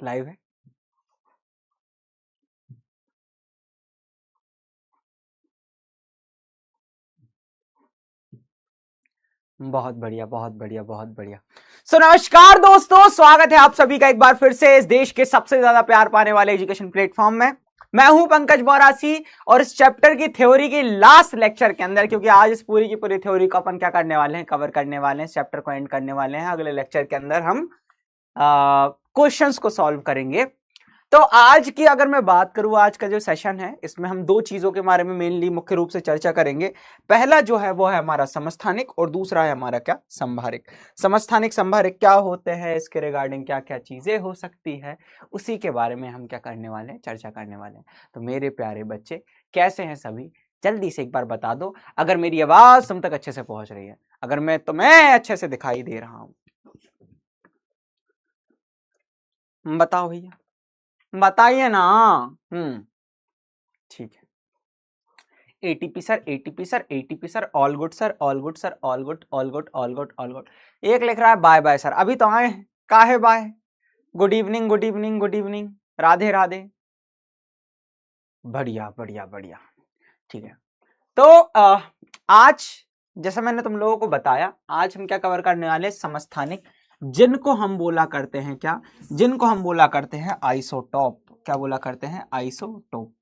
Live है। बहुत बढ़िया, बहुत बढ़िया, बहुत बढ़िया। सो नमस्कार दोस्तों, स्वागत है आप सभी का एक बार फिर से इस देश के सबसे ज्यादा प्यार पाने वाले एजुकेशन प्लेटफॉर्म में। मैं हूं पंकज बोरासी और इस चैप्टर की थ्योरी की लास्ट लेक्चर के अंदर, क्योंकि आज इस पूरी की पूरी थ्योरी को अपन क्या करने वाले हैं, कवर करने वाले हैं, चैप्टर को एंड करने वाले हैं। अगले लेक्चर के अंदर हम क्वेश्चंस को सॉल्व करेंगे। तो आज की अगर मैं बात करूं, आज का जो सेशन है इसमें हम दो चीजों के बारे में मेनली मुख्य रूप से चर्चा करेंगे। पहला जो है वो है हमारा समस्थानिक और दूसरा है हमारा क्या, संभारिक। समस्थानिक संभारिक क्या होते हैं, इसके रिगार्डिंग क्या क्या चीजें हो सकती है, उसी के बारे में हम क्या करने वाले हैं, चर्चा करने वाले हैं। तो मेरे प्यारे बच्चे कैसे हैं सभी, जल्दी से एक बार बता दो अगर मेरी आवाज तुम तक अच्छे से पहुंच रही है, अगर मैं तुम्हें अच्छे से दिखाई दे रहा हूं। बताओ भैया, बताइए ना। ठीक है। ATP sir, ATP sir, ATP sir, all good sir, all good sir, all good, all good, all good, all good. एक लिख रहा है बाय बाय सर, अभी तो आए, का है bye. Good evening, good evening, good evening, Radhe Radhe. बढ़िया बढ़िया बढ़िया, ठीक है। तो आज जैसा मैंने तुम लोगों को बताया, आज हम क्या कवर करने वाले, समस्थानिक, जिनको हम बोला करते हैं क्या, जिनको हम बोला करते हैं आइसोटोप। क्या बोला करते हैं, आइसोटोप।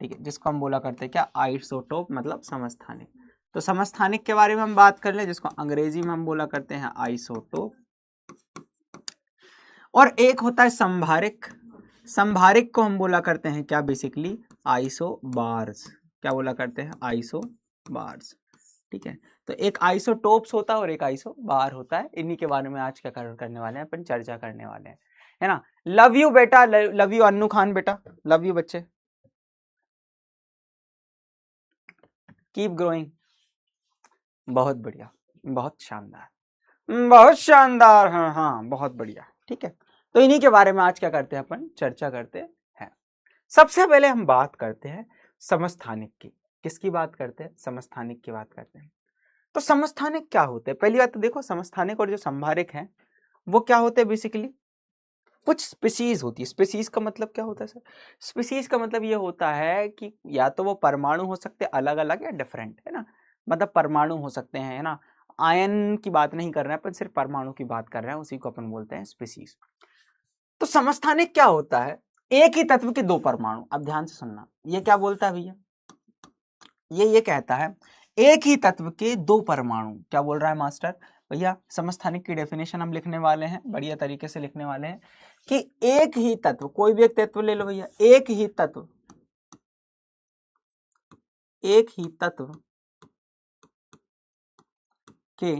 ठीक है, जिसको हम बोला करते हैं क्या, आइसोटोप, मतलब समस्थानिक। तो समस्थानिक के बारे में हम बात कर ले, जिसको अंग्रेजी में हम बोला करते हैं आइसोटोप। और एक होता है संभारिक। संभारिक को हम बोला करते हैं क्या, बेसिकली आइसोबार्स। क्या बोला करते हैं, आइसोबार्स। ठीक है, तो एक आइसोटोप्स होता है और एक आइसोबार होता है। इन्हीं के बारे में आज क्या करने वाले हैं, अपन चर्चा करने वाले हैं, है ना। लव यू बेटा, लव यू अन्नू खान बेटा, लव यू बच्चे, कीप ग्रोइंग। बहुत बढ़िया, बहुत शानदार, बहुत शानदार, हाँ हाँ, बहुत बढ़िया। ठीक है, तो इन्हीं के बारे में आज क्या करते हैं, अपन चर्चा करते हैं। सबसे पहले हम बात करते हैं समस्थानिक की। किसकी बात करते हैं, समस्थानिक की बात करते हैं। तो समस्थानिक क्या होते हैं, पहली बात तो देखो, समस्थानिक और जो संभारिक हैं वो क्या होते हैं, बेसिकली कुछ स्पीसीज होती है। स्पीसीज का मतलब क्या होता है सर, स्पीसीज का मतलब ये होता है कि या तो वो परमाणु हो सकते हैं अलग अलग या डिफरेंट, है ना। मतलब परमाणु हो सकते हैं, है ना। आयन की बात नहीं कर रहे हैं अपन, सिर्फ परमाणु की बात कर रहे हैं, उसी को अपन बोलते हैं स्पीसीज। तो समस्थानिक क्या होता है, एक ही तत्व के दो परमाणु। अब ध्यान से सुनना, ये क्या बोलता है भैया, ये कहता है एक ही तत्व के दो परमाणु। क्या बोल रहा है मास्टर, भैया समस्थानिक की डेफिनेशन हम लिखने वाले हैं, बढ़िया तरीके से लिखने वाले हैं कि एक ही तत्व, कोई भी एक तत्व ले लो भैया, एक ही तत्व, एक ही तत्व के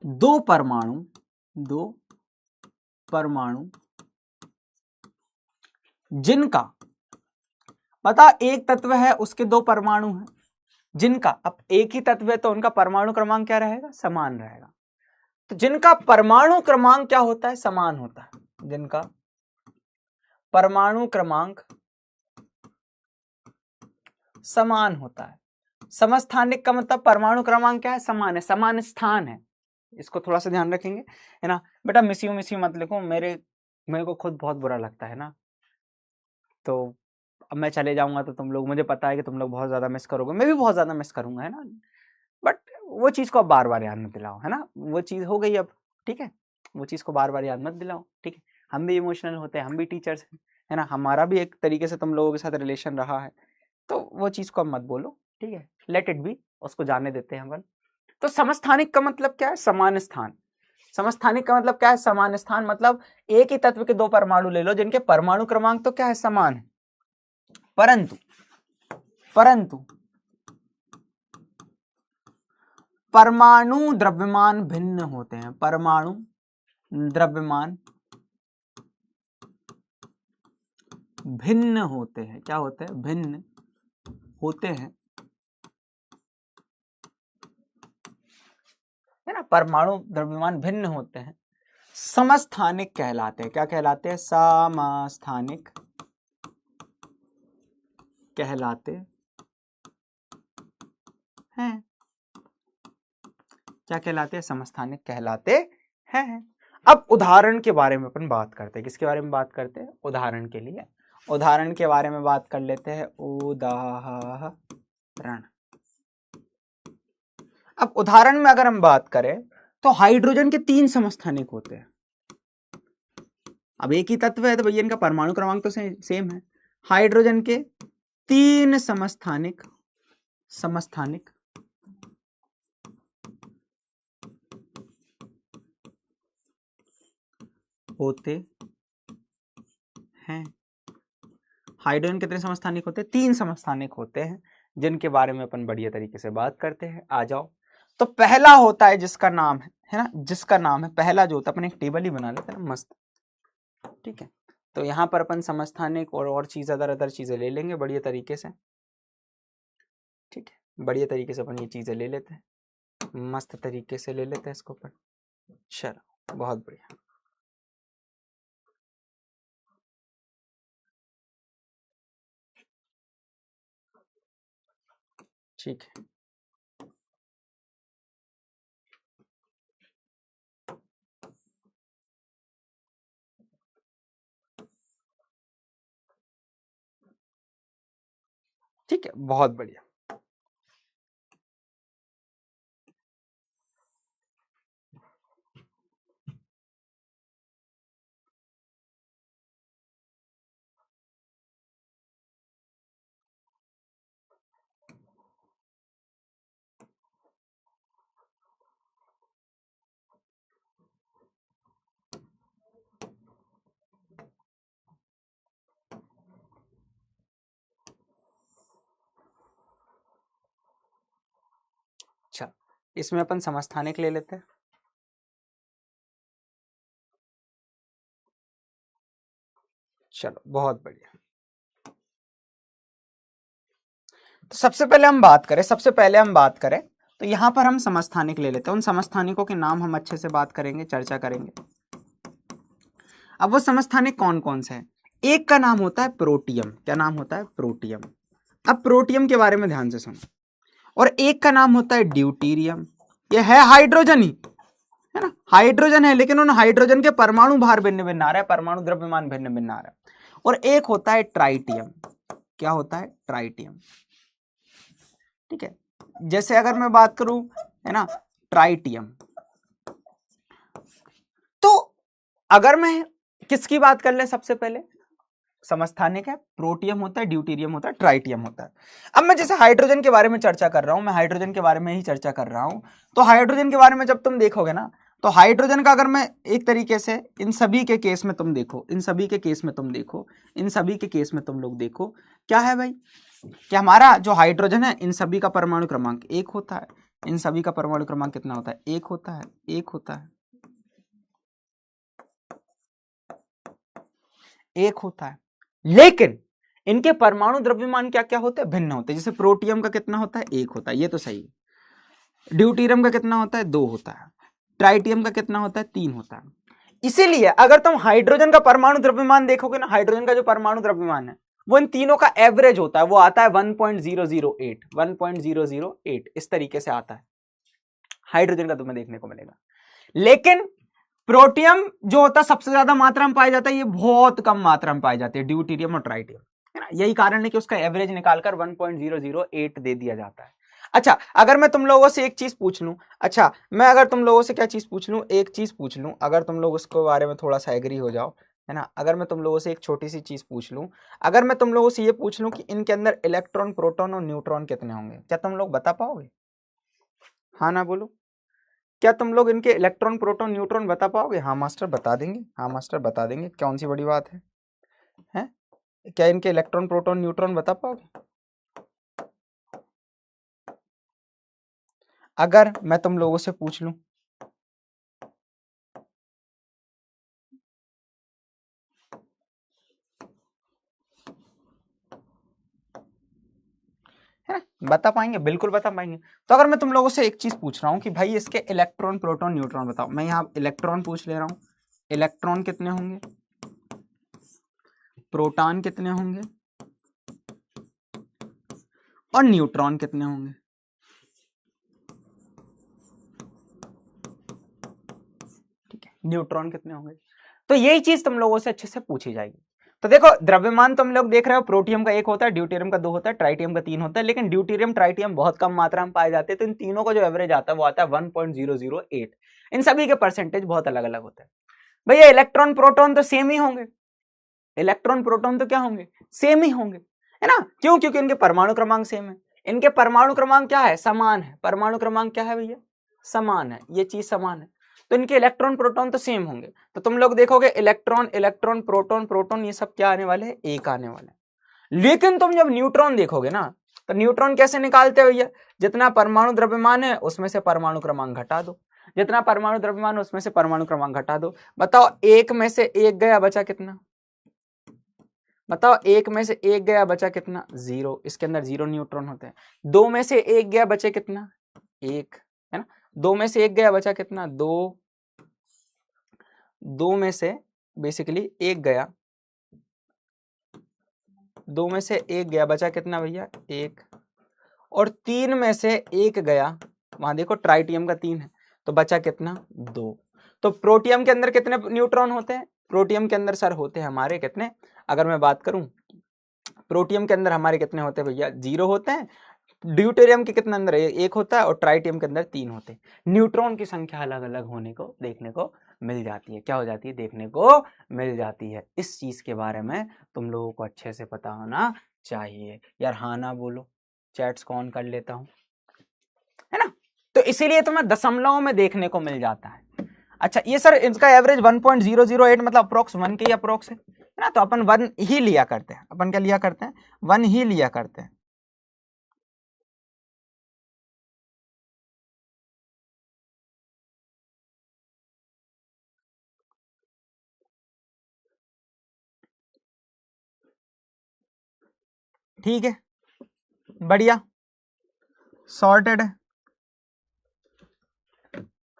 दो परमाणु, दो परमाणु जिनका, पता एक तत्व है उसके दो परमाणु हैं जिनका, अब एक ही तत्व है तो उनका परमाणु क्रमांक क्या रहेगा, समान रहेगा। तो जिनका परमाणु क्रमांक क्या होता है, समान होता है। जिनका परमाणु क्रमांक समान होता है। समस्थानिक का मतलब परमाणु क्रमांक क्या है, समान है, समान स्थान है। इसको थोड़ा सा ध्यान रखेंगे, है ना बेटा। मिस यू मत लिखो, मेरे को खुद बहुत बुरा लगता है ना। तो अब मैं चले जाऊंगा तो तुम लोग, मुझे पता है कि तुम लोग बहुत ज्यादा मिस करोगे, मैं भी बहुत ज्यादा मिस करूंगा, है ना। बट वो चीज को अब बार बार याद मत दिलाओ, है ना। वो चीज हो गई अब, ठीक है। वो चीज को बार बार याद मत दिलाओ, ठीक है। हम भी इमोशनल होते हैं, हम भी टीचर्स हैं, है ना। हमारा भी एक तरीके से तुम लोगों के साथ रिलेशन रहा है, तो वो चीज को अब मत बोलो, ठीक है। लेट इट बी, उसको जाने देते हैं अपन। तो समस्थानिक का मतलब क्या है, समान स्थान। समस्थानिक का मतलब क्या है, समान स्थान। मतलब एक ही तत्व के दो परमाणु ले लो जिनके परमाणु क्रमांक तो क्या है, समान है, परंतु परंतु परमाणु द्रव्यमान भिन्न होते हैं। परमाणु द्रव्यमान भिन्न होते हैं। क्या होते हैं, भिन्न होते हैं, है ना। परमाणु द्रव्यमान भिन्न होते हैं, समस्थानिक कहलाते हैं। क्या कहलाते हैं, समस्थानिक कहलाते हैं। क्या कहलाते हैं, समस्थानिक कहलाते हैं। अब उदाहरण के बारे में अपन बात करते हैं। किसके बारे में बात करते हैं? उदाहरण के लिए उदाहरण के बारे में बात कर लेते हैं। उदाहरण। अब उदाहरण में अगर हम बात करें तो हाइड्रोजन के 3 समस्थानिक होते हैं। अब एक ही तत्व है तो भैया इनका परमाणु क्रमांक तो सेम है। हाइड्रोजन के 3 समस्थानिक होते हैं। हाइड्रोजन कितने समस्थानिक होते हैं? 3 समस्थानिक होते हैं, जिनके बारे में अपन बढ़िया तरीके से बात करते हैं। आ जाओ। तो पहला होता है जिसका नाम है ना, जिसका नाम है पहला जो होता है, अपन एक टेबल ही बना लेते हैं ना मस्त, ठीक है। तो यहाँ पर अपन समस्थानिक और चीज अदर चीजें ले लेंगे बढ़िया तरीके से, ठीक है। बढ़िया तरीके से अपन ये चीजें ले लेते हैं, मस्त तरीके से ले लेते हैं इसको अपन। चलो बहुत बढ़िया। ठीक है। ठीक है, बहुत बढ़िया। अच्छा, इसमें अपन समस्थानिक ले लेते हैं। चलो बहुत बढ़िया। तो सबसे पहले हम बात करें तो यहां पर हम समस्थानिक ले लेते हैं। उन समस्थानिकों के नाम हम अच्छे से बात करेंगे, चर्चा करेंगे। अब वो समस्थानिक कौन कौन से हैं? एक का नाम होता है प्रोटियम। क्या नाम होता है? प्रोटियम। अब प्रोटियम के बारे में ध्यान से सुनो। और एक का नाम होता है ड्यूटीरियम। ये है हाइड्रोजन ही, है ना, हाइड्रोजन है, लेकिन उन हाइड्रोजन के परमाणु भार भिन्न भिन्न आ रहा है, परमाणु द्रव्यमान भिन्न भिन्न आ रहा है। और एक होता है ट्राइटियम। क्या होता है? ट्राइटियम। ठीक है। जैसे अगर मैं बात करूं, है ना, ट्राइटियम, तो अगर मैं किसकी बात कर ले, सबसे पहले समस्थानिक है, प्रोटियम होता है, ड्यूटीरियम होता है, ट्राइटियम होता है। अब मैं जैसे हाइड्रोजन के बारे में चर्चा कर रहा हूं, मैं हाइड्रोजन के बारे में ही चर्चा कर रहा हूं। तो हाइड्रोजन के बारे में जब तुम देखोगे ना, तो हाइड्रोजन का अगर मैं एक तरीके से इन सभी के केस में तुम देखो, इन सभी के केस में तुम देखो, इन सभी के केस में तुम लोग देखो, क्या है भाई, कि हमारा जो हाइड्रोजन है इन सभी का परमाणु क्रमांक 1 होता है। इन सभी का परमाणु क्रमांक कितना होता है? 1 होता है, 1 होता है, 1 होता है। लेकिन इनके परमाणु द्रव्यमान क्या क्या होते हैं? भिन्न होते हैं। जैसे प्रोटियम का कितना होता है? 1 होता है, ये तो सही है। ड्यूटीरियम का कितना होता है? 2 होता है। ट्राइटियम का कितना होता है? 3 होता है। इसीलिए अगर तुम हाइड्रोजन का परमाणु द्रव्यमान देखोगे ना, हाइड्रोजन का जो परमाणु द्रव्यमान है वो इन तीनों का एवरेज होता है, वो आता है 1.008, 1.008 इस तरीके से आता है हाइड्रोजन का, तुम्हें देखने को मिलेगा। लेकिन प्रोटियम जो होता है सबसे ज्यादा मात्रा में पाया जाता है, ये बहुत कम मात्रा में पाई जाती है, ड्यूटीरियम और ट्राइटियम, है ना। यही कारण है कि उसका एवरेज निकालकर 1.008 दे दिया जाता है। अच्छा, अगर मैं तुम लोगों से एक चीज पूछ लूं, अच्छा मैं अगर तुम लोगों से क्या चीज पूछ लूं, एक चीज पूछ लूं, अगर तुम लोग उसके बारे में थोड़ा सा एग्री हो जाओ, है ना, अगर मैं तुम लोगों से एक छोटी सी चीज पूछ लूं, अगर मैं तुम लोगों से ये पूछ लूं कि इनके अंदर इलेक्ट्रॉन, प्रोटॉन और न्यूट्रॉन कितने होंगे, क्या तुम लोग बता पाओगे? हाँ ना बोलो। क्या तुम लोग इनके इलेक्ट्रॉन, प्रोटॉन, न्यूट्रॉन बता पाओगे? हाँ मास्टर बता देंगे, हाँ मास्टर बता देंगे, कौन सी बड़ी बात है, हैं? क्या इनके इलेक्ट्रॉन, प्रोटॉन, न्यूट्रॉन बता पाओगे? अगर मैं तुम लोगों से पूछ लूं, है ना, बता पाएंगे? बिल्कुल बता पाएंगे। तो अगर मैं तुम लोगों से एक चीज पूछ रहा हूं कि भाई इसके इलेक्ट्रॉन, प्रोटॉन, न्यूट्रॉन बताओ, मैं यहाँ इलेक्ट्रॉन पूछ ले रहा हूं, इलेक्ट्रॉन कितने होंगे, प्रोटॉन कितने होंगे और न्यूट्रॉन कितने होंगे? ठीक है, न्यूट्रॉन कितने होंगे। तो यही चीज तुम लोगों से अच्छे से पूछी जाएगी। तो देखो द्रव्यमान तुम लोग देख रहे हो, प्रोटियम का 1 होता है, ड्यूटेरियम का 2 होता है, ट्राइटियम का 3 होता है, लेकिन ड्यूटेरियम ट्राइटियम बहुत कम मात्रा में पाए जाते हैं, तो इन तीनों का जो एवरेज आता है वो आता है 1.008। इन सभी के परसेंटेज बहुत अलग अलग होते हैं। भैया इलेक्ट्रॉन प्रोटॉन तो सेम ही होंगे, इलेक्ट्रॉन प्रोटॉन तो क्या होंगे, सेम ही होंगे, है ना। क्यों? क्योंकि इनके परमाणु क्रमांक सेम है। इनके परमाणु क्रमांक क्या है, समान है। परमाणु क्रमांक क्या है भैया, समान है, ये चीज समान है, तो इनके इलेक्ट्रॉन प्रोटॉन तो सेम होंगे। तो तुम लोग देखोगे इलेक्ट्रॉन इलेक्ट्रॉन प्रोटॉन प्रोटॉन ये सब क्या आने वाले हैं, एक आने वाले हैं। लेकिन तुम जब न्यूट्रॉन देखोगे ना, तो न्यूट्रॉन कैसे निकालते हो भैया, जितना परमाणु द्रव्यमान है उसमें से परमाणु क्रमांक घटा दो, जितना परमाणु द्रव्यमान उसमें से परमाणु क्रमांक घटा दो। बताओ एक में से एक गया बचा कितना, बताओ एक में से एक गया बचा कितना, 0। इसके अंदर 0 न्यूट्रॉन होते हैं। 2 में से एक गया बचे कितना, 1, है ना। 2 में से एक गया बचा कितना, 2। 2 में से बेसिकली एक गया, 2 में से एक गया बचा कितना भैया, 1। और 3 में से एक गया, वहां देखो ट्राइटियम का 3 है, तो बचा कितना, 2। तो प्रोटियम के अंदर कितने न्यूट्रॉन होते हैं, प्रोटियम के अंदर सर होते हैं हमारे कितने, अगर मैं बात करूं प्रोटियम के अंदर हमारे कितने होते हैं भैया, 0 होते हैं। ड्यूटेरियम के कितने अंदर 1 होता है, और ट्राइटियम के अंदर 3 होते हैं। न्यूट्रॉन की संख्या अलग अलग होने को देखने को मिल जाती है, क्या हो जाती है, देखने को मिल जाती है। इस चीज के बारे में तुम लोगों को अच्छे से पता होना चाहिए। यार हाँ ना बोलो, चैट्स को ऑन कर लेता हूं, है ना। तो इसीलिए तुम्हें दशमलव में देखने को मिल जाता है। अच्छा ये सर इसका एवरेज 1.008 मतलब अप्रोक्स 1 के अप्रोक्स है ना, तो अपन 1 ही लिया करते हैं, अपन क्या लिया करते हैं, 1 ही लिया करते हैं। ठीक है, बढ़िया, सॉर्टेड है।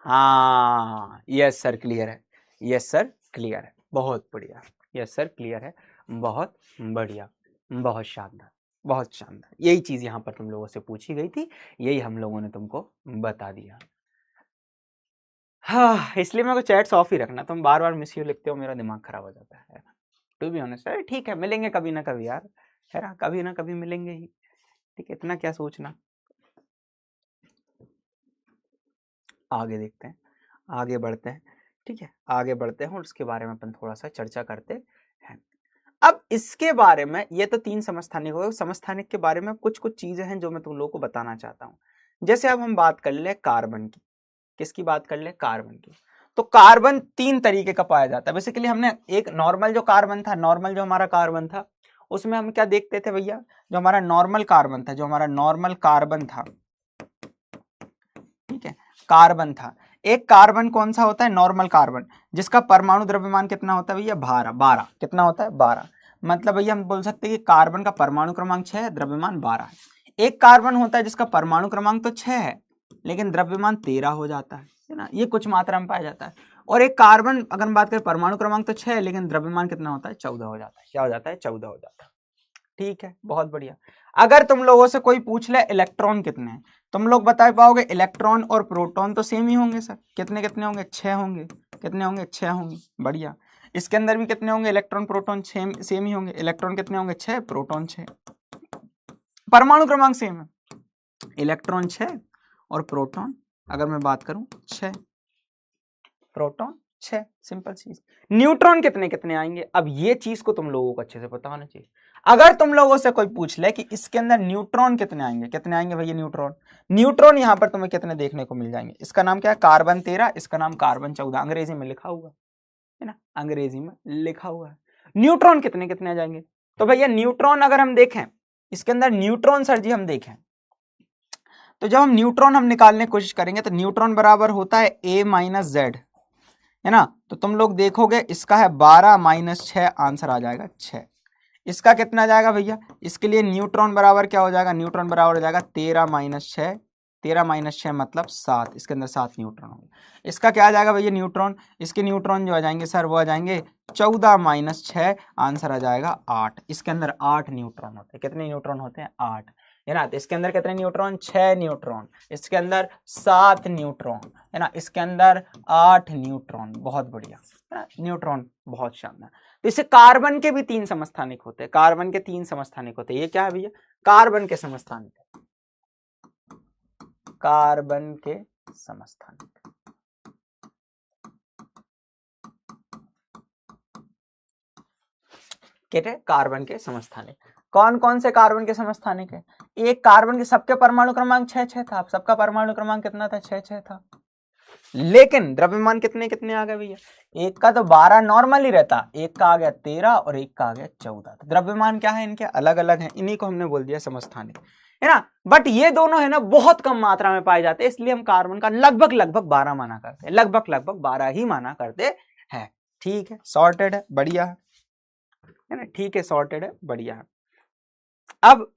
हाँ यस सर क्लियर है, यस सर क्लियर है, बहुत बढ़िया, यस सर क्लियर है, बहुत बढ़िया, बहुत शानदार, बहुत शानदार। यही चीज यहाँ पर तुम लोगों से पूछी गई थी, यही हम लोगों ने तुमको बता दिया। हाँ इसलिए मेरे को चैट्स ऑफ ही रखना, तुम बार बार मिस यू लिखते हो, मेरा दिमाग खराब हो जाता है। टू बी ऑनेस्ट अरे ठीक है, मिलेंगे कभी ना कभी यार, है ना, कभी ना कभी मिलेंगे ही, ठीक है, इतना क्या सोचना। आगे देखते हैं, आगे बढ़ते हैं, ठीक है, आगे बढ़ते हैं और उसके बारे में अपन थोड़ा सा चर्चा करते हैं। अब इसके बारे में, ये तो 3 समस्थानिक हो गए, समस्थानिक के बारे में कुछ कुछ चीजें हैं जो मैं तुम लोगों को बताना चाहता हूँ। जैसे अब हम बात कर ले कार्बन की, किसकी बात कर ले, कार्बन की। तो कार्बन 3 तरीके का पाया जाता है। बेसिकली हमने एक नॉर्मल जो कार्बन था, नॉर्मल जो हमारा कार्बन था, उसमें हम क्या देखते थे भैया, जो हमारा नॉर्मल कार्बन था, जो हमारा नॉर्मल कार्बन था, ठीक है, कार्बन था। एक कार्बन कौन सा होता है, नॉर्मल कार्बन, जिसका परमाणु द्रव्यमान कितना होता है भैया, 12। कितना होता है, 12। मतलब भैया हम बोल सकते हैं कि कार्बन का परमाणु क्रमांक 6 है, द्रव्यमान 12 है। एक कार्बन होता है जिसका परमाणु क्रमांक तो 6 है लेकिन द्रव्यमान 13 हो जाता है ना, ये कुछ मात्रा में पाया जाता है। और एक कार्बन अगर हम बात करें परमाणु क्रमांक तो 6 है लेकिन द्रव्यमान कितना होता है, 14 हो जाता है। क्या हो जाता है, 14 हो जाता है। ठीक है, बहुत बढ़िया। अगर तुम लोगों से कोई पूछ ले इलेक्ट्रॉन कितने हैं, तुम लोग बता पाओगे इलेक्ट्रॉन और प्रोटॉन तो सेम ही होंगे सर, कितने कितने होंगे, 6 होंगे। कितने होंगे, 6 होंगे, बढ़िया। इसके अंदर भी कितने होंगे, इलेक्ट्रॉन प्रोटॉन सेम ही होंगे। इलेक्ट्रॉन कितने होंगे, 6, प्रोटॉन 6, परमाणु क्रमांक सेम है, इलेक्ट्रॉन 6 और प्रोटॉन अगर मैं बात करूं 6, प्रोटॉन 6, सिंपल चीज। न्यूट्रॉन कितने कितने आएंगे, अब ये चीज को तुम लोगों को अच्छे से पता होना चाहिए। अगर तुम लोगों से कोई पूछ ले कि इसके अंदर न्यूट्रॉन कितने आएंगे, कितने आएंगे भैया न्यूट्रॉन, न्यूट्रॉन यहां पर तुम्हें कितने देखने को मिल जाएंगे। इसका नाम क्या है, कार्बन 13, इसका नाम कार्बन 14, अंग्रेजी में लिखा हुआ है ना, अंग्रेजी में लिखा हुआ है। न्यूट्रॉन कितने कितने आ जाएंगे, तो भैया न्यूट्रॉन अगर हम देखें, इसके अंदर न्यूट्रॉन सर जी हम देखें, तो जब हम न्यूट्रॉन हम निकालने की कोशिश करेंगे तो न्यूट्रॉन बराबर होता है a माइनस जेड, है ना। तो तुम लोग देखोगे इसका है 12 माइनस 6, आंसर आ जाएगा 6। इसका कितना आ जाएगा भैया, इसके लिए न्यूट्रॉन बराबर क्या हो जाएगा, न्यूट्रॉन बराबर हो जाएगा 13 माइनस 6, 13 माइनस 6 मतलब 7, इसके अंदर 7 न्यूट्रॉन होंगे। इसका क्या आ जाएगा भैया न्यूट्रॉन, इसके न्यूट्रॉन जो आ जाएंगे सर वो आ जाएंगे 14 माइनस 6, आंसर आ जाएगा 8। इसके अंदर 8 न्यूट्रॉन होते हैं, कितने न्यूट्रॉन होते हैं, 8। है ना। तो इसके अंदर कितने न्यूट्रॉन, 6 न्यूट्रॉन, इसके अंदर 7 न्यूट्रॉन, है ना, इसके अंदर 8 न्यूट्रॉन, बहुत बढ़िया, है ना, न्यूट्रॉन, बहुत शानदार। तो इससे कार्बन के भी 3 समस्थानिक होते हैं, कार्बन के 3 समस्थानिक होते हैं। ये क्या है भैया, कार्बन के समस्थानिक, कार्बन के समस्थानिक। कहते हैं कार्बन के समस्थानिक। कौन कौन से कार्बन के समस्थानिक है, एक कार्बन के सबके परमाणु क्रमांक 6 था, सबका परमाणु क्रमांक कितना था, 6 था, लेकिन द्रव्यमान कितने कितने आ गए भैया, एक का तो 12 नॉर्मली रहता, एक का आ गया 13 और एक का आ गया 14। तो द्रव्यमान क्या है इनके, अलग अलग है, इन्हीं को हमने बोल दिया समस्थानिक, है ना। बट ये दोनों है ना बहुत कम मात्रा में पाए जाते हैं, इसलिए हम कार्बन का लगभग लगभग 12 माना करते हैं, लगभग लगभग 12 ही माना करते हैं। ठीक है, सॉर्टेड है, बढ़िया है ना, ठीक है, सॉर्टेड है, बढ़िया है। अब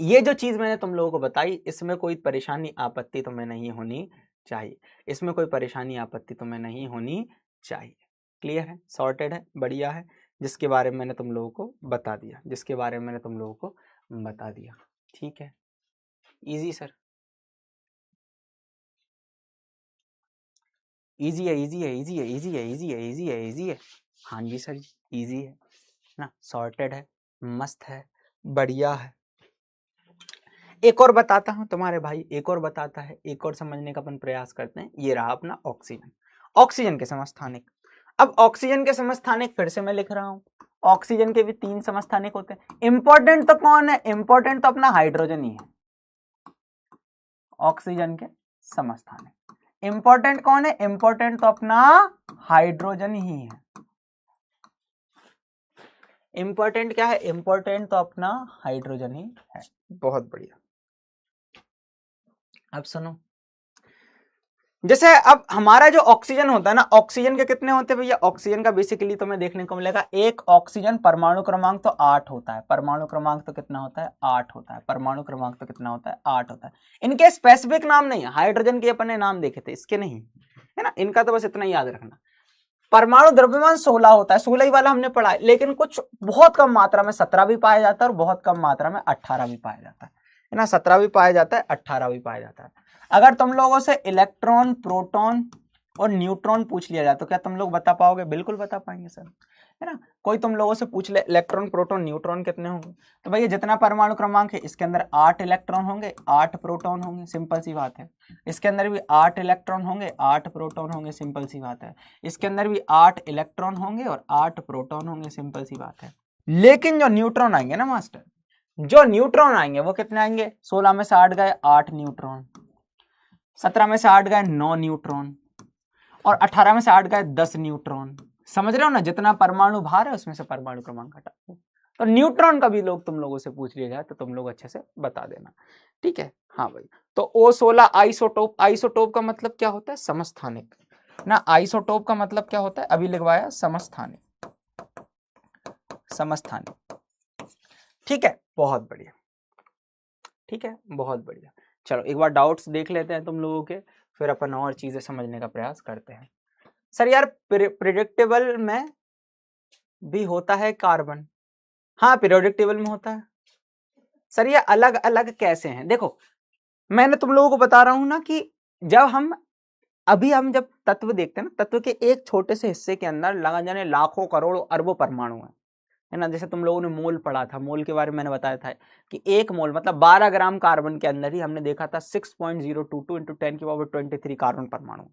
ये जो चीज मैंने तुम लोगों को बताई, इसमें कोई परेशानी आपत्ति तुम्हें नहीं होनी चाहिए, इसमें कोई परेशानी आपत्ति तुम्हें नहीं होनी चाहिए। क्लियर है, सॉर्टेड है, बढ़िया है, जिसके बारे में मैंने तुम लोगों को बता दिया, जिसके बारे में मैंने तुम लोगों को बता दिया। ठीक है, इजी सर, इजी है, इजी है, इजी है, इजी है, इजी है, इजी है, इजी है, हाँ जी सर जी, इजी है ना, सॉर्टेड है, मस्त है, बढ़िया है। एक और बताता हूं तुम्हारे भाई, एक और बताता है, एक और समझने का अपन प्रयास करते हैं। ये रहा अपना ऑक्सीजन, ऑक्सीजन के समस्थानिक। अब ऑक्सीजन के समस्थानिक फिर से मैं लिख रहा हूं, ऑक्सीजन के भी 3 समस्थानिक होते हैं। इंपॉर्टेंट तो कौन है, इंपॉर्टेंट तो अपना हाइड्रोजन ही है, ऑक्सीजन के समस्थानिक। इंपॉर्टेंट कौन है, इंपॉर्टेंट तो अपना हाइड्रोजन ही है। इंपॉर्टेंट क्या है, इंपॉर्टेंट तो अपना हाइड्रोजन ही है, बहुत बढ़िया। अब सुनो, जैसे अब हमारा जो ऑक्सीजन होता है ना, ऑक्सीजन के कितने होते हैं भैया, ऑक्सीजन का बेसिकली तुम्हें देखने को मिलेगा, एक ऑक्सीजन परमाणु क्रमांक तो 8 होता है, परमाणु क्रमांक तो कितना होता है, 8 होता है, परमाणु क्रमांक तो कितना होता है, 8 होता है। इनके स्पेसिफिक नाम नहीं है, हाइड्रोजन के अपने नाम देखे थे, इसके नहीं, है ना, इनका तो बस इतना ही याद रखना। परमाणु द्रव्यमान 16 होता है, 16 ही वाला हमने पढ़ा है, लेकिन कुछ बहुत कम मात्रा में 17 भी पाया जाता है और बहुत कम मात्रा में 18 भी पाया जाता है ना, 17 भी पाया जाता है, 18 भी पाया जाता है। अगर तुम लोगों से इलेक्ट्रॉन, प्रोटॉन और न्यूट्रॉन पूछ लिया जाए तो क्या तुम लोग बता पाओगे, बिल्कुल बता पाएंगे सर, है ना। कोई तुम लोगों से पूछ ले इलेक्ट्रॉन, प्रोटॉन, न्यूट्रॉन कितने होंगे, तो भैया जितना परमाणु क्रमांक है इसके अंदर 8 इलेक्ट्रॉन होंगे, 8 प्रोटॉन होंगे, सिंपल सी बात है। इसके अंदर भी 8 इलेक्ट्रॉन होंगे, 8 प्रोटॉन होंगे, सिंपल सी बात है। इसके अंदर भी 8 इलेक्ट्रॉन होंगे और 8 प्रोटॉन होंगे, सिंपल सी बात है। लेकिन जो न्यूट्रॉन आएंगे ना मास्टर, जो न्यूट्रॉन आएंगे वो कितने आएंगे, 16 में से 8 गए 8 न्यूट्रॉन, 17 में से 8 गए 9 न्यूट्रॉन और 18 में से 8 गए 10 न्यूट्रॉन। समझ रहे हो ना, जितना परमाणु भार है उसमें से परमाणु क्रमांक हटा दो। तो न्यूट्रॉन का भी लोग तुम लोगों से पूछ लिया जाए तो तुम लोग अच्छे से बता देना, ठीक है। हाँ भाई, तो O16 आइसोटोप, आइसोटोप का मतलब क्या होता है, समस्थानिक ना, आइसोटोप का मतलब क्या होता है, अभी लिखवाया, समस्थानिक, समस्थानिक, ठीक है, बहुत बढ़िया, ठीक है, बहुत बढ़िया। चलो एक बार डाउट्स देख लेते हैं तुम लोगों के, फिर अपन और चीजें समझने का प्रयास करते हैं। सर यार प्रेडिक्टेबल में भी होता है कार्बन, हाँ पीरियोडिक टेबल में होता है। सर ये अलग अलग कैसे हैं, देखो मैंने तुम लोगों को बता रहा हूं ना कि जब हम जब तत्व देखते हैं ना, तत्व के एक छोटे से हिस्से के अंदर लगा जाने लाखों करोड़ों अरबों परमाणु है ना। जैसे तुम लोगों ने मोल पढ़ा था, मोल के बारे में मैंने बताया था कि एक मोल मतलब 12 ग्राम कार्बन के अंदर ही हमने देखा था 6.022 × 10⁻23 कार्बन परमाणु।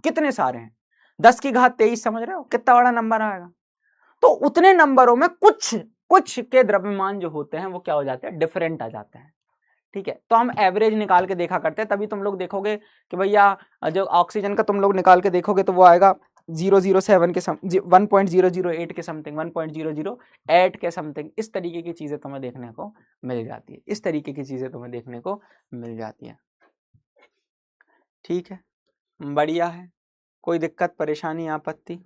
कितने सारे हैं, 10 की घात 23, समझ रहे हो कितना बड़ा नंबर आएगा। तो उतने नंबरों में कुछ कुछ के द्रव्यमान जो होते हैं वो क्या हो जाते हैं, डिफरेंट आ जाते हैं, ठीक है। तो हम एवरेज निकाल के देखा करते हैं, तभी तुम लोग देखोगे कि भैया जो ऑक्सीजन का तुम लोग निकाल के देखोगे तो वो आएगा 007 के 1.008 के समथिंग, 1.008 के समथिंग। इस तरीके की चीजें तुम्हें देखने को मिल जाती है, इस तरीके की चीजें तुम्हें देखने को मिल जाती है, ठीक है, बढ़िया है। कोई दिक्कत परेशानी आपत्ति,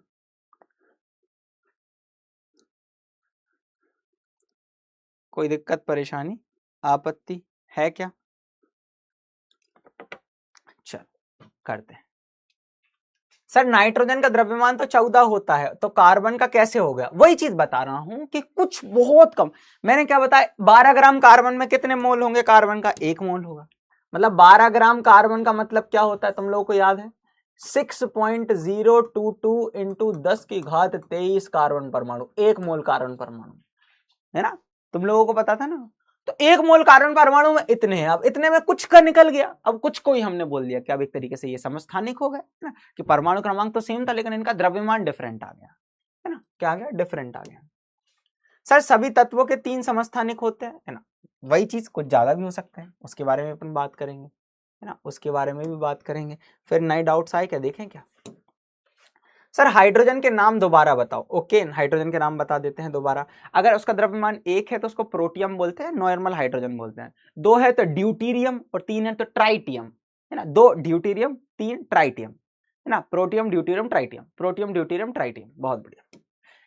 कोई दिक्कत परेशानी आपत्ति है क्या, चल करते हैं। सर नाइट्रोजन का द्रव्यमान तो 14 होता है, तो कार्बन का कैसे हो गया? वही चीज बता रहा हूं कि कुछ बहुत कम। मैंने क्या बताया, 12 ग्राम कार्बन में कितने मोल होंगे? कार्बन का 1 मोल होगा। मतलब 12 ग्राम कार्बन का मतलब क्या होता है, तुम लोगों को याद है? 6.022 इंटू 10 की घात 23 कार्बन परमाणु, 1 मोल कार्बन परमाणु, है ना? तुम लोगों को पता था ना? तो 1 मोल कार्बन परमाणु में इतने हैं। अब इतने में कुछ का निकल गया, अब कुछ को ही हमने बोल दिया कि अब एक तरीके से ये समस्थानिक हो गए, है ना? कि परमाणु क्रमांक तो सेम था लेकिन इनका द्रव्यमान डिफरेंट आ गया, है ना? क्या आ गया? डिफरेंट आ गया। सर सभी तत्वों के 3 समस्थानिक होते हैं, है ना? वही चीज, कुछ ज्यादा भी हो सकता है, उसके बारे में अपन बात करेंगे, है ना? उसके बारे में भी बात करेंगे। फिर नए डाउट्स आए क्या, देखें क्या? सर हाइड्रोजन के नाम दोबारा बताओ। ओके, हाइड्रोजन के नाम बता देते हैं दोबारा। अगर उसका द्रव्यमान 1 है तो उसको प्रोटियम बोलते हैं, नॉर्मल हाइड्रोजन बोलते हैं। 2 है तो ड्यूटीरियम, और 3 है तो ट्राइटियम, है ना? 2 ड्यूटीरियम, 3 ट्राइटियम, है ना? Protium deuterium tritium, protium deuterium tritium. बहुत बढ़िया।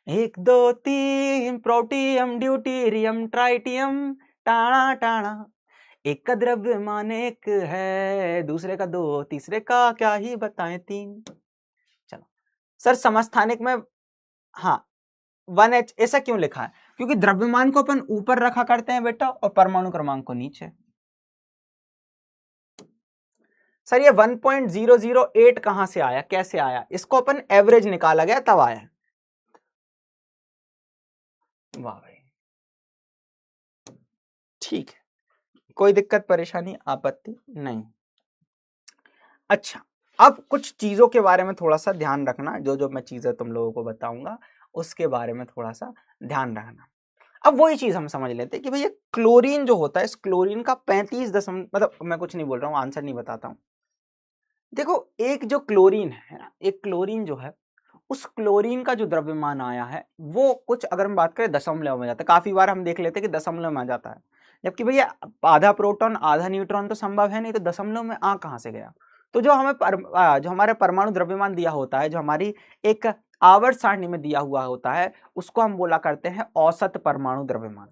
1 2 3 प्रोटियम ड्यूटीरियम ट्राइटियम, टाणा टाणा। एक का द्रव्यमान 1 है, दूसरे का 2, तीसरे का क्या ही बताएं 3। सर समस्थानिक में हाँ 1H ऐसा क्यों लिखा है? क्योंकि द्रव्यमान को अपन ऊपर रखा करते हैं बेटा, और परमाणु क्रमांक को नीचे। सर ये 1.008 कहां से आया, कैसे आया? इसको अपन एवरेज निकाला गया तब आया। वाह भाई, ठीक है, कोई दिक्कत परेशानी आपत्ति नहीं। अच्छा, अब कुछ चीजों के बारे में थोड़ा सा ध्यान रखना, जो जो मैं चीजें तुम लोगों को बताऊंगा उसके बारे में थोड़ा सा ध्यान रखना। अब वही चीज हम समझ लेते हैं कि भैया क्लोरीन जो होता है, इस क्लोरीन का 35 मतलब मैं कुछ नहीं बोल रहा हूँ, आंसर नहीं बताता हूँ। देखो एक जो क्लोरीन है ना, एक क्लोरीन जो है, उस क्लोरीन का जो द्रव्यमान आया है वो कुछ, अगर हम बात करें दशमलव में जाता है। काफी बार हम देख लेते हैं कि दशमलव में आ जाता है, जबकि भैया आधा प्रोटॉन आधा न्यूट्रॉन तो संभव है नहीं, तो दशमलव में आ कहां से गया? तो जो जो हमारे परमाणु द्रव्यमान दिया होता है, जो हमारी एक आवर्त सारणी में दिया हुआ होता है, उसको हम बोला करते हैं औसत परमाणु द्रव्यमान,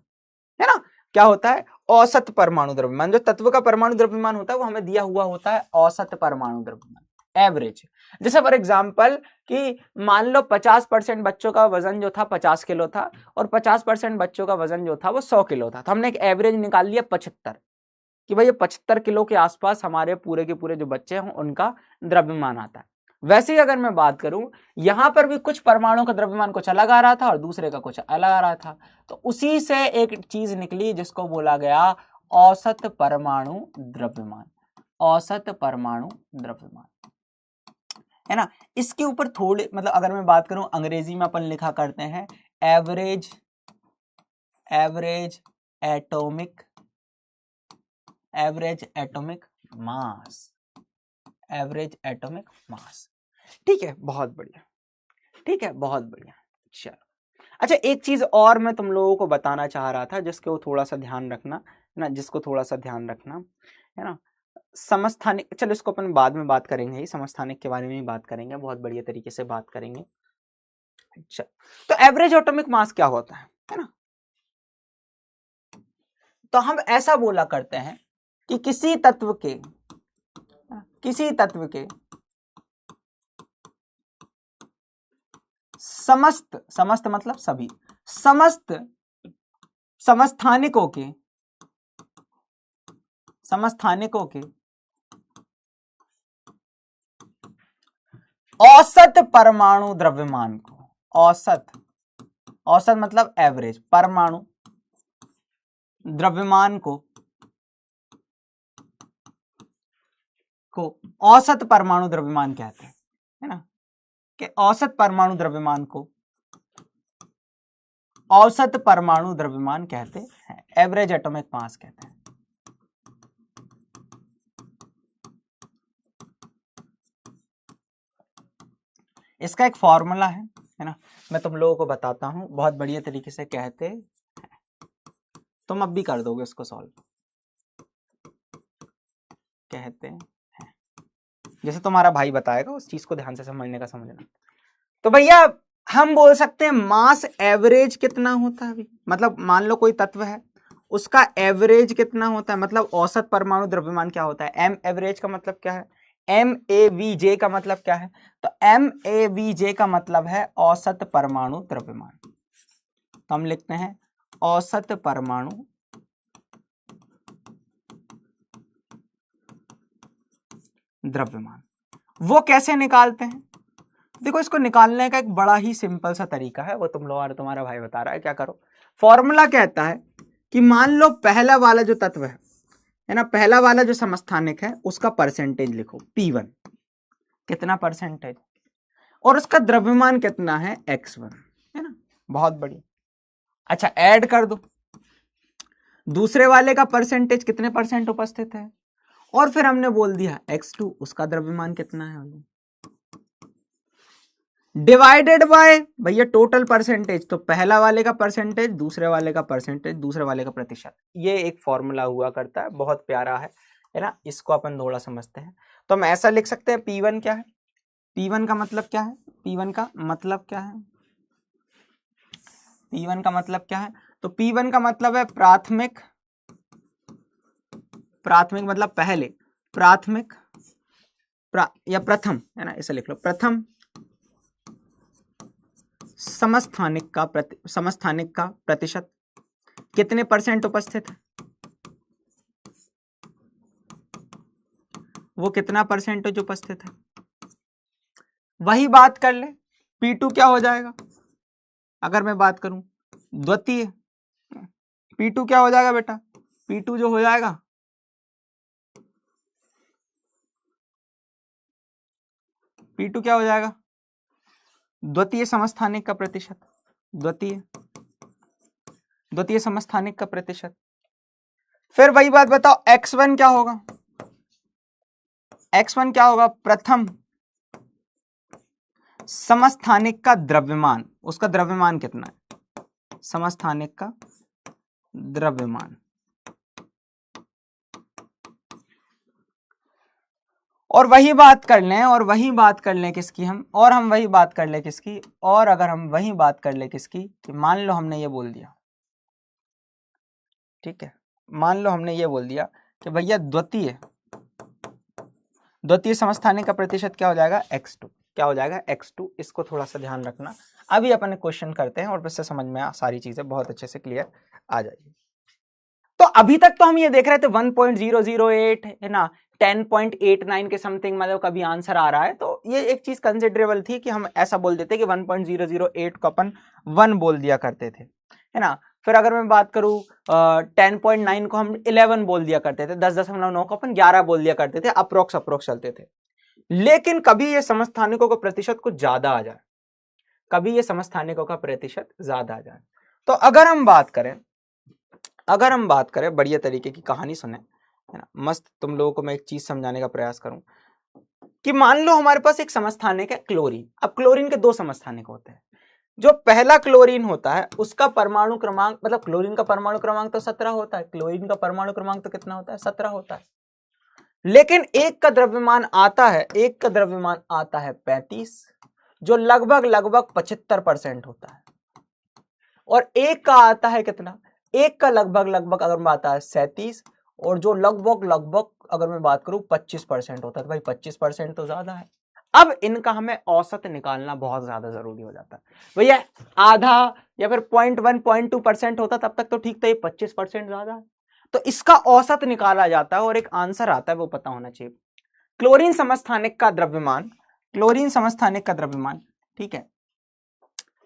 है ना? क्या होता है? औसत परमाणु द्रव्यमान। जो तत्व का परमाणु द्रव्यमान होता है वो हमें दिया हुआ होता है औसत परमाणु द्रव्यमान, एवरेज। जैसे फॉर एग्जाम्पल कि मान लो 50% बच्चों का वजन जो था 50 किलो था, और 50% बच्चों का वजन जो था वो 100 किलो था, तो हमने एक एवरेज निकाल लिया 75, कि भाई ये 75 किलो के आसपास हमारे पूरे के पूरे जो बच्चे हैं उनका द्रव्यमान आता है। वैसे ही अगर मैं बात करूं, यहां पर भी कुछ परमाणु का द्रव्यमान कुछ अलग आ रहा था और दूसरे का कुछ अलग आ रहा था, तो उसी से एक चीज निकली जिसको बोला गया औसत परमाणु द्रव्यमान। औसत परमाणु द्रव्यमान, है ना? इसके ऊपर थोड़े, मतलब अगर मैं बात करूं अंग्रेजी में अपन लिखा करते हैं average atomic mass, average atomic mass. ठीक है, बहुत बढ़िया, ठीक है, बहुत बढ़िया। चलो, अच्छा एक चीज और मैं तुम लोगों को बताना चाह रहा था, जिसको थोड़ा सा ध्यान रखना, है ना? जिसको थोड़ा सा ध्यान रखना, है ना? समस्थानिक, चलो इसको अपन बाद में बात करेंगे, ही समस्थानिक के बारे में ही बात करेंगे, बहुत बढ़िया तरीके से बात करेंगे। अच्छा, तो एवरेज एटॉमिक मास क्या होता है ना? तो हम ऐसा बोला करते हैं कि किसी तत्व के समस्त मतलब सभी समस्त समस्थानिकों के औसत परमाणु द्रव्यमान को, औसत मतलब एवरेज, परमाणु द्रव्यमान को औसत परमाणु द्रव्यमान कहते हैं, है ना? कि औसत परमाणु द्रव्यमान को औसत परमाणु द्रव्यमान कहते हैं, एवरेज एटॉमिक मास कहते हैं। इसका एक फॉर्मूला है ना? मैं तुम लोगों को बताता हूं, बहुत बढ़िया तरीके से कहते हैं, तुम अब भी कर दोगे उसको सॉल्व, कहते हैं जैसे तुम्हारा भाई बताएगा, उस चीज को ध्यान से समझना। तो भैया हम बोल सकते हैं मास एवरेज कितना होता है अभी, मतलब मान लो कोई तत्व है, उसका एवरेज कितना होता है, मतलब औसत परमाणु द्रव्यमान क्या होता है? एम एवरेज का मतलब क्या है? MAVJ का मतलब क्या है? तो MAVJ का मतलब है औसत परमाणु द्रव्यमान। तो हम लिखते हैं औसत परमाणु द्रव्यमान। वो कैसे निकालते हैं? देखो, इसको निकालने का एक बड़ा ही सिंपल सा तरीका है, वो तुम लोग और तुम्हारा भाई बता रहा है। क्या करो, फॉर्मूला कहता है कि मान लो पहला वाला जो तत्व है ना, पहला वाला जो समस्थानिक है उसका परसेंटेज लिखो P1, कितना परसेंटेज, और उसका द्रव्यमान कितना है X1, है ना। बहुत बढ़िया। अच्छा, ऐड कर दो, दूसरे वाले का परसेंटेज कितने परसेंट उपस्थित है, और फिर हमने बोल दिया X2, उसका द्रव्यमान कितना है, डिवाइडेड बाय भैया टोटल परसेंटेज, तो पहला वाले का परसेंटेज, दूसरे वाले का परसेंटेज, दूसरे वाले का प्रतिशत। ये एक फॉर्मूला हुआ करता है, बहुत प्यारा है ना। इसको अपन थोड़ा समझते हैं। तो हम ऐसा लिख सकते हैं, P1 क्या है, P1 का मतलब क्या है, P1 का मतलब क्या है, P1 का मतलब क्या है, तो P1 का मतलब है प्राथमिक, प्राथमिक मतलब पहले, प्राथमिक या प्रथम, है ना, इसे लिख लो, प्रथम समस्थानिक का प्रतिशत कितने परसेंट उपस्थित है, वो कितना परसेंटेज उपस्थित है। वही बात कर ले, P2 क्या हो जाएगा, अगर मैं बात करूं द्वितीय, P2 क्या हो जाएगा बेटा, P2 जो हो जाएगा, P2 क्या हो जाएगा, द्वितीय समस्थानिक का प्रतिशत, द्वितीय समस्थानिक का प्रतिशत। फिर वही बात बताओ, X1 क्या होगा, X1 क्या होगा, प्रथम समस्थानिक का द्रव्यमान, उसका द्रव्यमान कितना है, समस्थानिक का द्रव्यमान। और वही बात कर लें, और वही बात कर लें किसकी हम, और हम वही बात कर लें किसकी, और अगर हम वही बात कर लें किसकी, कि मान लो हमने ये बोल दिया, ठीक है, मान लो हमने ये बोल दिया कि भैया द्वितीय समस्थानिक का प्रतिशत क्या हो जाएगा, X2, क्या हो जाएगा X2। इसको थोड़ा सा ध्यान रखना। अभी अपन क्वेश्चन करते हैं और उससे समझ में सारी चीजें बहुत अच्छे से क्लियर आ जाएगी। तो अभी तक तो हम ये देख रहे थे 1.008 है ना, 10.89 के समथिंग मतलब कभी आंसर आ रहा है, तो ये एक चीज कंसिडरेबल थी कि हम ऐसा बोल देते कि 1.008 को अपन 1 बोल दिया करते थे, है ना। फिर अगर मैं बात करूं 10.9 को हम 11 बोल दिया करते थे, 10.9 को अपन 11 बोल दिया करते थे, अप्रोक्स चलते थे। लेकिन कभी ये समस्थानिकों का प्रतिशत कुछ ज्यादा आ जाए, कभी ये समस्थानिकों का प्रतिशत ज्यादा आ जाए। तो अगर हम बात करें बढ़िया तरीके की कहानी सुने, है ना, मस्त तुम लोगों को मैं एक चीज समझाने का प्रयास करूं कि मान लो हमारे पास एक समस्थानिक है क्लोरीन। अब क्लोरीन के दो समस्थानिक होते हैं। जो पहला क्लोरीन होता है उसका परमाणु क्रमांक, मतलब क्लोरीन का परमाणु क्रमांक तो 17 होता है, क्लोरीन का परमाणु क्रमांक तो कितना होता है, 17 होता है। लेकिन एक का द्रव्यमान आता है 35, जो लगभग 75% होता है, और एक का आता है कितना, एक का लगभग अगर मैं आता है 37, और जो लगभग अगर मैं बात करूं 25% होता है। तो भाई 25% तो ज्यादा है। अब इनका हमें औसत निकालना बहुत ज्यादा जरूरी हो जाता है। भैया आधा या फिर 0.1 0.2% होता तब तक तो ठीक था, ये 25% ज्यादा है, तो इसका औसत निकाला जाता है और एक आंसर आता है, वो पता होना चाहिए। क्लोरीन समस्थानिक का द्रव्यमान, ठीक है,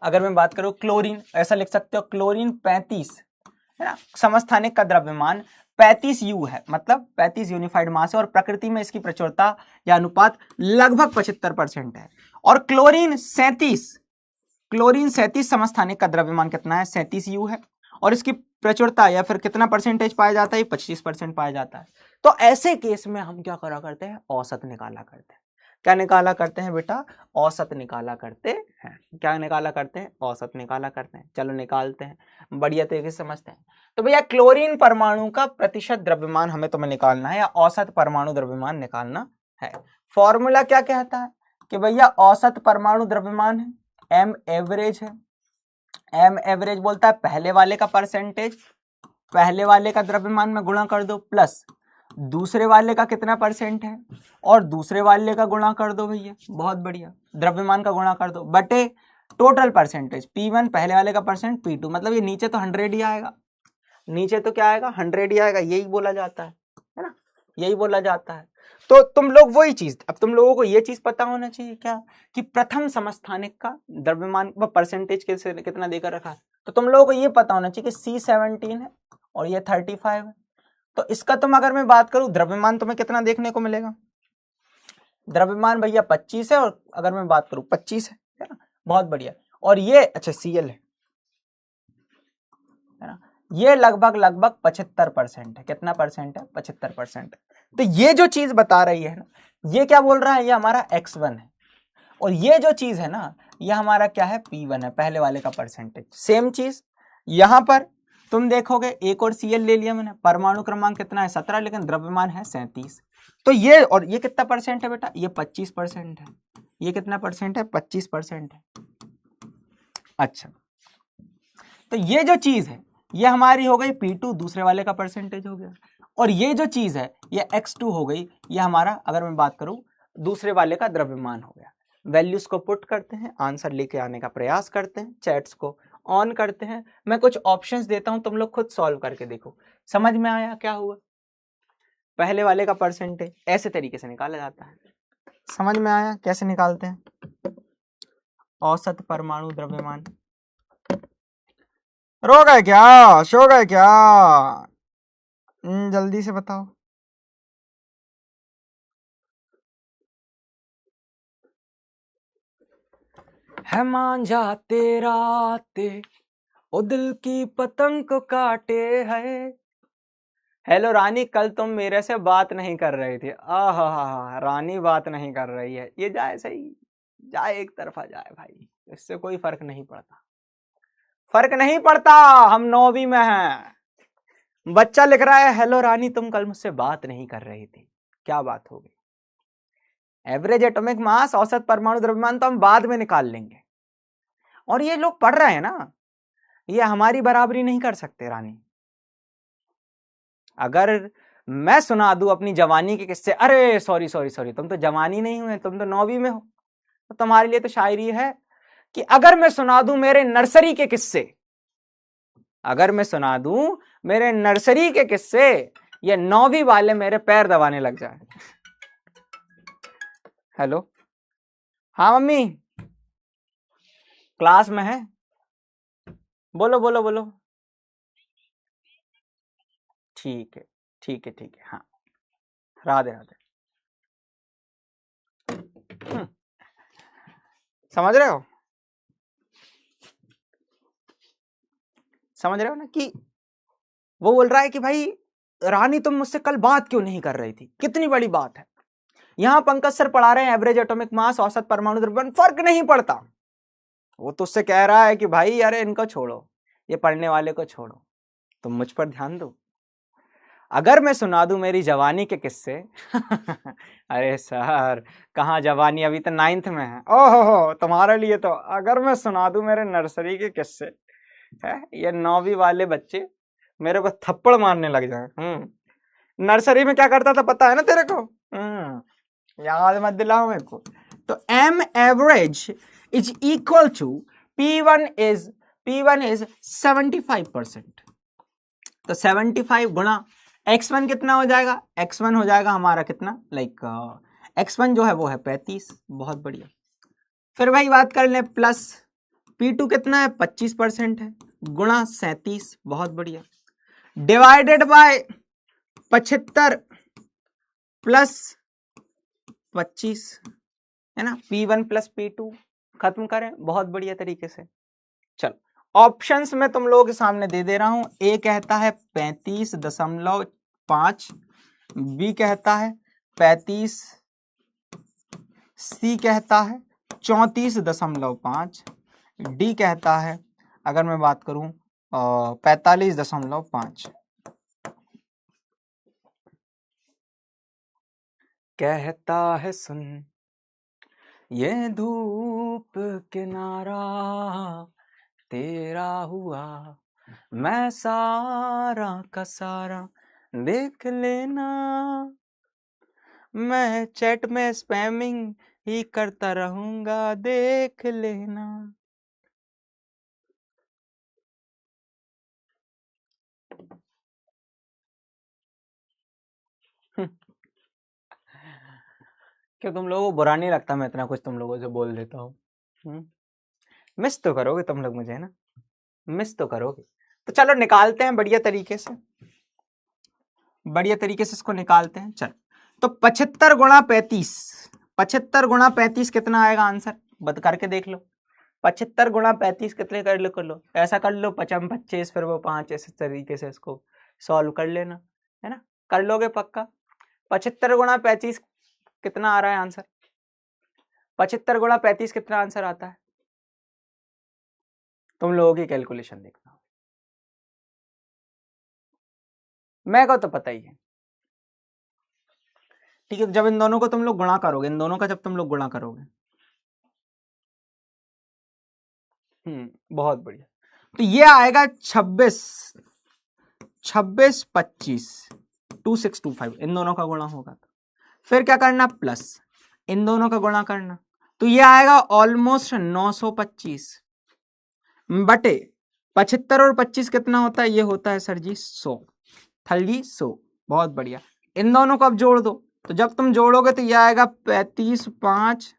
अगर मैं बात करूं क्लोरीन, ऐसा लिख सकते हो क्लोरीन 35 है ना, समस्थानिक का द्रव्यमान 35 U है, मतलब 35 यूनिफाइड मास है, और प्रकृति में इसकी प्रचुरता या अनुपात लगभग 75% है। और क्लोरीन 37 समस्थानिक का द्रव्यमान कितना है, 37 U है, और इसकी प्रचुरता या फिर कितना परसेंटेज पाया जाता है, 25% पाया जाता है। तो ऐसे केस में हम क्या करा करते हैं, औसत निकाला करते हैं। क्या निकाला करते हैं बेटा, औसत निकाला करते हैं। क्या निकाला करते हैं, औसत निकाला करते हैं। चलो निकालते हैं, बढ़िया तरीके से समझते हैं। तो भैया क्लोरीन परमाणु का प्रतिशत द्रव्यमान हमें तुम्हें निकालना है, या औसत परमाणु द्रव्यमान निकालना है। फॉर्मूला क्या कहता है कि भैया औसत परमाणु द्रव्यमान है, एम एवरेज है। एम एवरेज बोलता है पहले वाले का परसेंटेज, पहले वाले का द्रव्यमान में गुणा कर दो, प्लस दूसरे वाले का कितना परसेंट है और दूसरे वाले का गुणा कर दो भैया, बहुत बढ़िया, द्रव्यमान का गुणा कर दो बटे टोटल परसेंटेज P1 पहले वाले का परसेंट P2, मतलब ये नीचे तो 100 ही आएगा, नीचे तो क्या आएगा 100 ही आएगा, यही बोला जाता है ना, यही बोला जाता है। तो तुम लोग वही चीज, अब तुम लोगों को ये चीज पता होना चाहिए क्या कि प्रथम समस्थानिक का द्रव्यमान व परसेंटेज कितना देकर रखा है, तो तुम लोगों को ये पता होना चाहिए कि C17 है और ये 35 है। तो इसका तुम अगर मैं बात करूं द्रव्यमान तुम्हें कितना देखने को मिलेगा, द्रव्यमान भैया 25 है, और अगर मैं बात करूं 25 है ना, बहुत बढ़िया। और ये अच्छा Cl है ना, ये लगभग 75% है, कितना परसेंट है 75%। तो ये जो चीज बता रही है ना, ये क्या बोल रहा है, ये हमारा x1 है, और ये जो चीज है ना ये हमारा क्या है P1 है, पहले वाले का परसेंटेज। सेम चीज यहां पर तुम देखोगे, एक और Cl ले लिया मैंने, परमाणु क्रमांक कितना है 17, लेकिन द्रव्यमान है 37। तो ये और ये कितना परसेंट है बेटा, ये 25% है, ये कितना परसेंट है 25% है। अच्छा, तो ये जो चीज है ये हमारी हो गई P2, दूसरे वाले का परसेंटेज हो गया, और ये जो चीज है ये x2 हो गई, ये हमारा अगर मैं बात करूं दूसरे वाले का द्रव्यमान हो गया। वैल्यूज को पुट करते हैं, आंसर लेके आने का प्रयास करते हैं, चैट्स को ऑन करते हैं, मैं कुछ ऑप्शंस देता हूं, तुम लोग खुद सॉल्व करके देखो, समझ में आया क्या हुआ। पहले वाले का परसेंटेज ऐसे तरीके से निकाला जाता है, समझ में आया कैसे निकालते हैं, औसत परमाणु द्रव्यमान। रो गए क्या, सो गए क्या, जल्दी से बताओ। है मांझा तेरा ते ओ दिल की पतंग को काटे है। हेलो रानी, कल तुम मेरे से बात नहीं कर रही थी, आहा रानी बात नहीं कर रही है, ये जाए सही, जाए एक तरफा जाए भाई, इससे कोई फर्क नहीं पड़ता, फर्क नहीं पड़ता, हम 9वीं में हैं। बच्चा लिख रहा है हेलो रानी तुम कल मुझसे बात नहीं कर रही थी, क्या बात हो गई। एवरेज एटॉमिक मास, औसत परमाणु द्रव्यमान तो हम बाद में निकाल लेंगे, और ये लोग पढ़ रहे हैं ना, ये हमारी बराबरी नहीं कर सकते रानी। अगर मैं सुना दूं अपनी जवानी के किस्से, अरे सॉरी सॉरी सॉरी, तुम तो जवानी नहीं हुए, तुम तो 9वीं में हो, तो तुम्हारे लिए तो शायरी है कि अगर मैं सुना दूं मेरे नर्सरी के किस्से, अगर मैं सुना दूं मेरे नर्सरी के किस्से, ये 9वीं वाले मेरे पैर दबाने लग जाए। हेलो, हाँ मम्मी, क्लास में है, बोलो बोलो बोलो। ठीक है ठीक है ठीक है, हाँ राधे राधे। समझ रहे हो, समझ रहे हो ना कि वो बोल रहा है कि भाई रानी तुम मुझसे कल बात क्यों नहीं कर रही थी, कितनी बड़ी बात है। यहां पंकज सर पढ़ा रहे हैं एवरेज एटॉमिक मास, औसत परमाणु द्रव्यमान, फर्क नहीं पड़ता। वो तो उससे कह रहा है कि भाई अरे इनको छोड़ो, ये पढ़ने वाले को छोड़ो, तुम मुझ पर ध्यान दो। अगर मैं सुना दूं मेरी जवानी के किस्से अरे सर कहाँ जवानी, अभी तो 9th में है। ओहो, तुम्हारे लिए तो अगर मैं सुना दूं मेरे नर्सरी के किस्से है, ये 9वीं वाले बच्चे मेरे को थप्पड़ मारने लग जाए। नर्सरी में क्या करता था पता है ना तेरे को, याद मत दिलाओ मेरे को। तो m average is equal to P1 is 75%, तो 75 गुणा x1 कितना हो जाएगा, x1 हो जाएगा हमारा कितना, लाइक x1 जो है वो है 35, बहुत बढ़िया। फिर भाई बात कर ले प्लस P2 कितना है 25% है, गुणा 37, बहुत बढ़िया, डिवाइडेड बाय 75 प्लस 25 है ना, P1 प्लस P2 खत्म करें बहुत बढ़िया तरीके से। चलो ऑप्शंस में तुम लोगों के सामने दे दे रहा हूं, ए कहता है 35.5, बी कहता है 35, सी कहता है 34.5, डी कहता है अगर मैं बात करूं 45.5। कहता है सुन ये धूप किनारा तेरा हुआ, मैं सारा का सारा देख लेना, मैं चैट में स्पैमिंग ही करता रहूंगा, देख लेना। क्या तुम लोगों को बुरा नहीं लगता मैं इतना कुछ तुम लोगों से बोल देता हूँ? मिस तो करोगे तुम लोग मुझे, ना मिस तो करोगे। तो चलो निकालते हैं बढ़िया तरीके से, बढ़िया तरीके से इसको निकालते हैं। चलो, तो 75 गुणा 35, 75 गुणा 35 कितना आएगा आंसर, बता करके देख लो। 75 गुणा 35 कितने कर लो, ऐसा कर लो 55 25 फिर वो 5, ऐसे तरीके से इसको सॉल्व कर लेना, है ना, कर लोगे पक्का। 75 गुणा 35 कितना आ रहा है आंसर, 75 गुणा 35 कितना आंसर आता है, तुम लोगों की कैलकुलेशन देखना, मैं को तो पता ही है। ठीक है, जब इन दोनों को तुम लोग गुणा करोगे, इन दोनों का जब तुम लोग गुणा करोगे, बहुत बढ़िया। तो ये आएगा 26 26 25 2625, इन दोनों का गुणा होगा। फिर क्या करना, प्लस इन दोनों का गुणा करना, तो ये आएगा ऑलमोस्ट 925 बटे 75 और 25 कितना होता है, ये होता है सर जी 100, थल्ली 100। बहुत बढ़िया, इन दोनों को अब जोड़ दो, तो जब तुम जोड़ोगे तो ये आएगा 35 5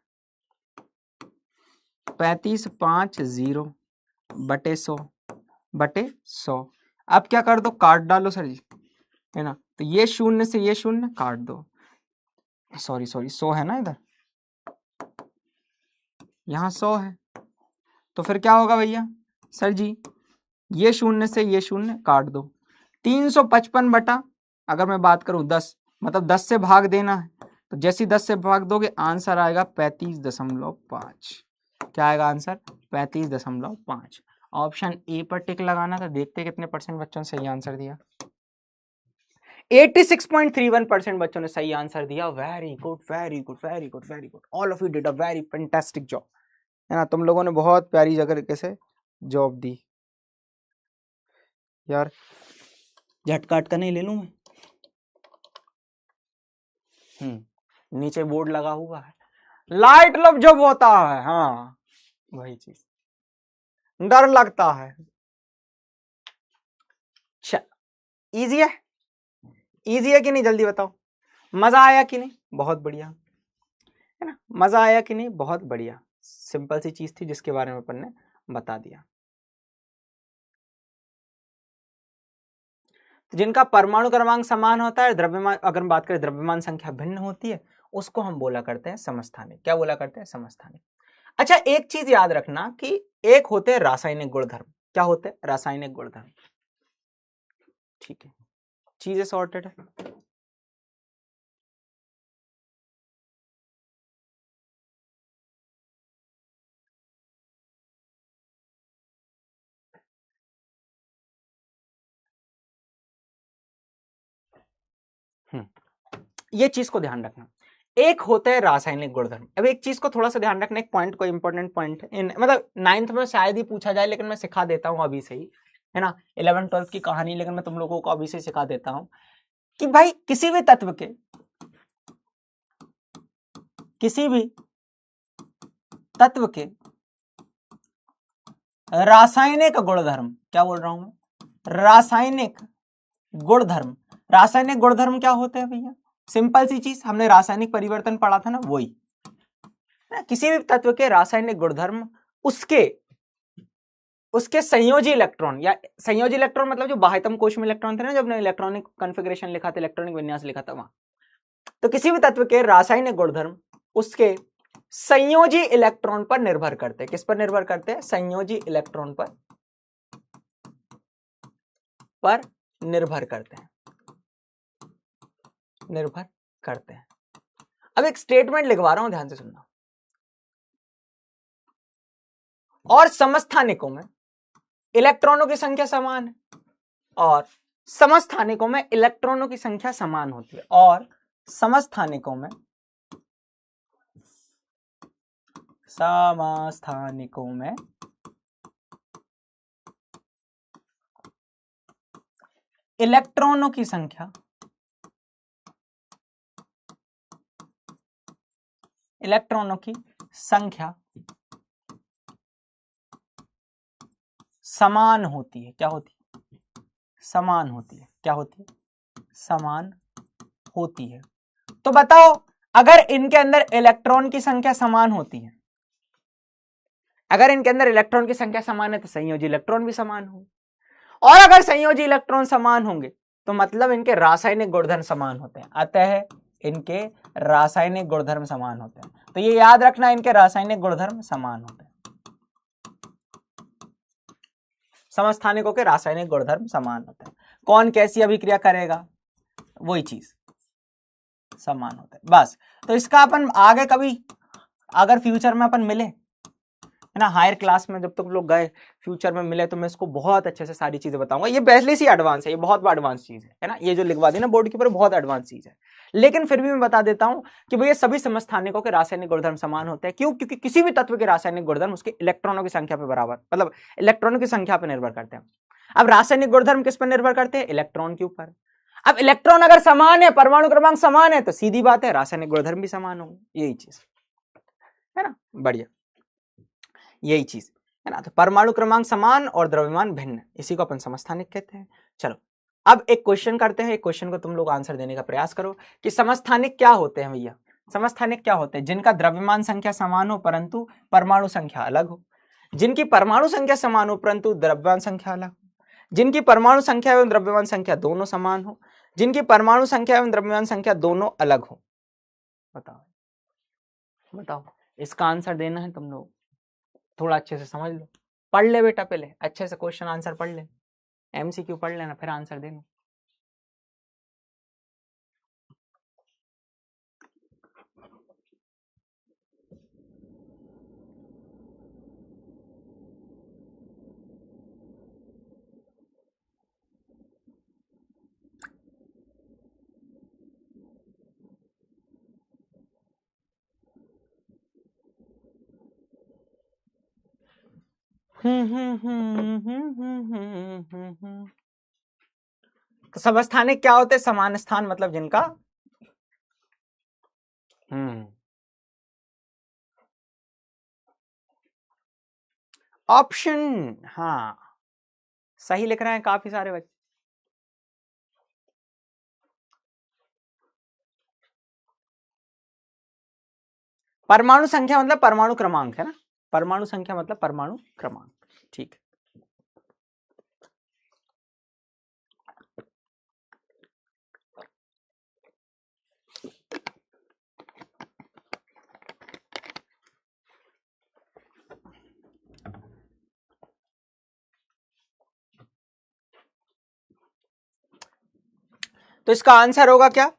0 बटे 100 बटे 100। अब क्या कर दो, काट डालो सर जी, है ना, तो ये शून्य से ये शून्य काट दो, सॉरी 100 है ना इधर, यहाँ 100 है, तो फिर क्या होगा भैया सर जी, ये शून्य से ये शून्य काट दो, 355 बटा, अगर मैं बात करूं 10, मतलब 10 से भाग देना है, तो जैसे 10 से भाग दोगे आंसर आएगा 35.5। क्या आएगा आंसर, 35.5। ऑप्शन ए पर टिक लगाना था, देखते कितने परसेंट बच्चों ने सही आंसर दिया। 86.31% बच्चों ने सही आंसर दिया। Very good very good very good very good, all of you did a very fantastic job, है ना, तुम लोगों ने बहुत प्यारी जगह से जॉब दी यार। झटकाट का नहीं ले लूं मैं, नीचे बोर्ड लगा हुआ है, लाइट लब जब होता है, हाँ वही चीज, डर लगता है। इजी है, इजी है कि नहीं, जल्दी बताओ, मजा आया कि नहीं, बहुत बढ़िया, है ना, मजा आया कि नहीं, बहुत बढ़िया, सिंपल सी चीज थी जिसके बारे में अपन ने बता दिया। जिनका परमाणु क्रमांक समान होता है, द्रव्यमान, अगर बात करें द्रव्यमान संख्या भिन्न होती है, उसको हम बोला करते हैं समस्थानिक। क्या बोला करते हैं, समस्थानिक। अच्छा, एक चीज याद रखना कि एक होते हैं रासायनिक गुणधर्म, क्या होते हैं, रासायनिक गुणधर्म, ठीक है, चीजें सॉर्टेड है। ये चीज को ध्यान रखना, एक होता है रासायनिक गुणधर्म। अब एक चीज को थोड़ा सा ध्यान रखना, एक पॉइंट को, इंपॉर्टेंट पॉइंट इन मतलब 9th में शायद ही पूछा जाए, लेकिन मैं सिखा देता हूं अभी से ही, है ना, 11 12 की कहानी, लेकिन मैं तुम लोगों को अभी से सिखा देता हूं कि भाई किसी भी तत्व के, किसी भी तत्व के रासायनिक गुणधर्म, क्या बोल रहा हूं मैं, रासायनिक गुणधर्म, रासायनिक गुणधर्म क्या होते हैं भैया, सिंपल सी चीज, हमने रासायनिक परिवर्तन पढ़ा था ना, वही, किसी भी तत्व के रासायनिक गुणधर्म उसके उसके संयोजी इलेक्ट्रॉन, या संयोजी इलेक्ट्रॉन मतलब जो बाह्यतम कोश में इलेक्ट्रॉन थे ना, जब इलेक्ट्रॉनिक कॉन्फ़िगरेशन लिखा था, इलेक्ट्रॉनिक विन्यास लिखा था वहां, तो किसी भी तत्व के रासायनिक गुणधर्म उसके संयोजी इलेक्ट्रॉन पर निर्भर करते हैं। किस पर निर्भर करते हैं, संयोजी इलेक्ट्रॉन पर निर्भर करते हैं, निर्भर करते हैं। अब एक स्टेटमेंट लिखवा रहा हूं, ध्यान से सुनना, और समस्थानिकों में इलेक्ट्रॉनों की संख्या समान है, और समस्थानिकों में इलेक्ट्रॉनों की संख्या समान होती है, और समस्थानिकों में इलेक्ट्रॉनों की संख्या, इलेक्ट्रॉनों की संख्या समान होती है। क्या होती है? समान होती है। क्या होती है? समान होती है। तो बताओ, अगर इनके अंदर इलेक्ट्रॉन की संख्या समान होती है, अगर इनके अंदर इलेक्ट्रॉन की संख्या समान है तो संयोजी इलेक्ट्रॉन भी समान होंगे, और अगर संयोजी इलेक्ट्रॉन समान होंगे तो मतलब इनके रासायनिक गुणधर्म समान होते हैं। अतः इनके रासायनिक गुणधर्म समान होते हैं। तो ये याद रखना, इनके रासायनिक गुणधर्म समान होते हैं। समस्थानिकों के रासायनिक गुणधर्म समान होते हैं। कौन कैसी अभिक्रिया करेगा वही चीज समान होता है बस। तो इसका अपन आगे कभी अगर फ्यूचर में अपन मिले, है ना, हायर क्लास में जब तक लोग गए, फ्यूचर में मिले तो मैं इसको बहुत अच्छे से सारी चीजें बताऊंगा। ये पहले से एडवांस है, ये बहुत एडवांस चीज है ना, ये जो लिखवा दी ना बोर्ड के ऊपर बहुत एडवांस चीज है। लेकिन फिर भी मैं बता देता हूं कि भैया सभी समस्थानिकों के रासायनिक गुणधर्म समान होते हैं। क्यों? क्योंकि किसी भी तत्व के रासायनिक गुणधर्म उसके इलेक्ट्रॉनों की संख्या पर बराबर, मतलब इलेक्ट्रॉनों की संख्या पर निर्भर करते हैं। अब रासायनिक गुणधर्म किस पर निर्भर करते हैं? इलेक्ट्रॉन के ऊपर। अब इलेक्ट्रॉन अगर समान है, परमाणु क्रमांक समान है, तो सीधी बात है रासायनिक गुणधर्म भी समान होंगे। यही चीज है ना, बढ़िया, यही चीज है ना। तो परमाणु क्रमांक समान और द्रव्यमान भिन्न, इसी को अपन समस्थानिक कहते हैं। चलो अब एक क्वेश्चन करते हैं। एक क्वेश्चन को तुम लोग आंसर देने का प्रयास करो कि समस्थानिक क्या होते हैं भैया। समस्थानिक क्या होते हैं? जिनका द्रव्यमान संख्या समान हो परंतु परमाणु संख्या अलग हो, जिनकी परमाणु संख्या समान हो परंतु द्रव्यमान संख्या अलग हो, जिनकी परमाणु संख्या एवं द्रव्यमान संख्या दोनों समान हो, जिनकी परमाणु संख्या एवं द्रव्यमान संख्या दोनों अलग हो। बताओ बताओ, इसका आंसर देना है तुम लोग। थोड़ा अच्छे से समझ लो, पढ़ ले बेटा, पहले अच्छे से क्वेश्चन आंसर पढ़ ले, एमसीक्यू पढ़ लेना फिर आंसर देना। तो समस्थानिक क्या होते? समान स्थान, मतलब जिनका ऑप्शन, हाँ सही लिख रहे हैं काफी सारे बच्चे। परमाणु संख्या मतलब परमाणु क्रमांक है ना, परमाणु संख्या मतलब परमाणु क्रमांक, ठीक है। तो इसका आंसर होगा क्या?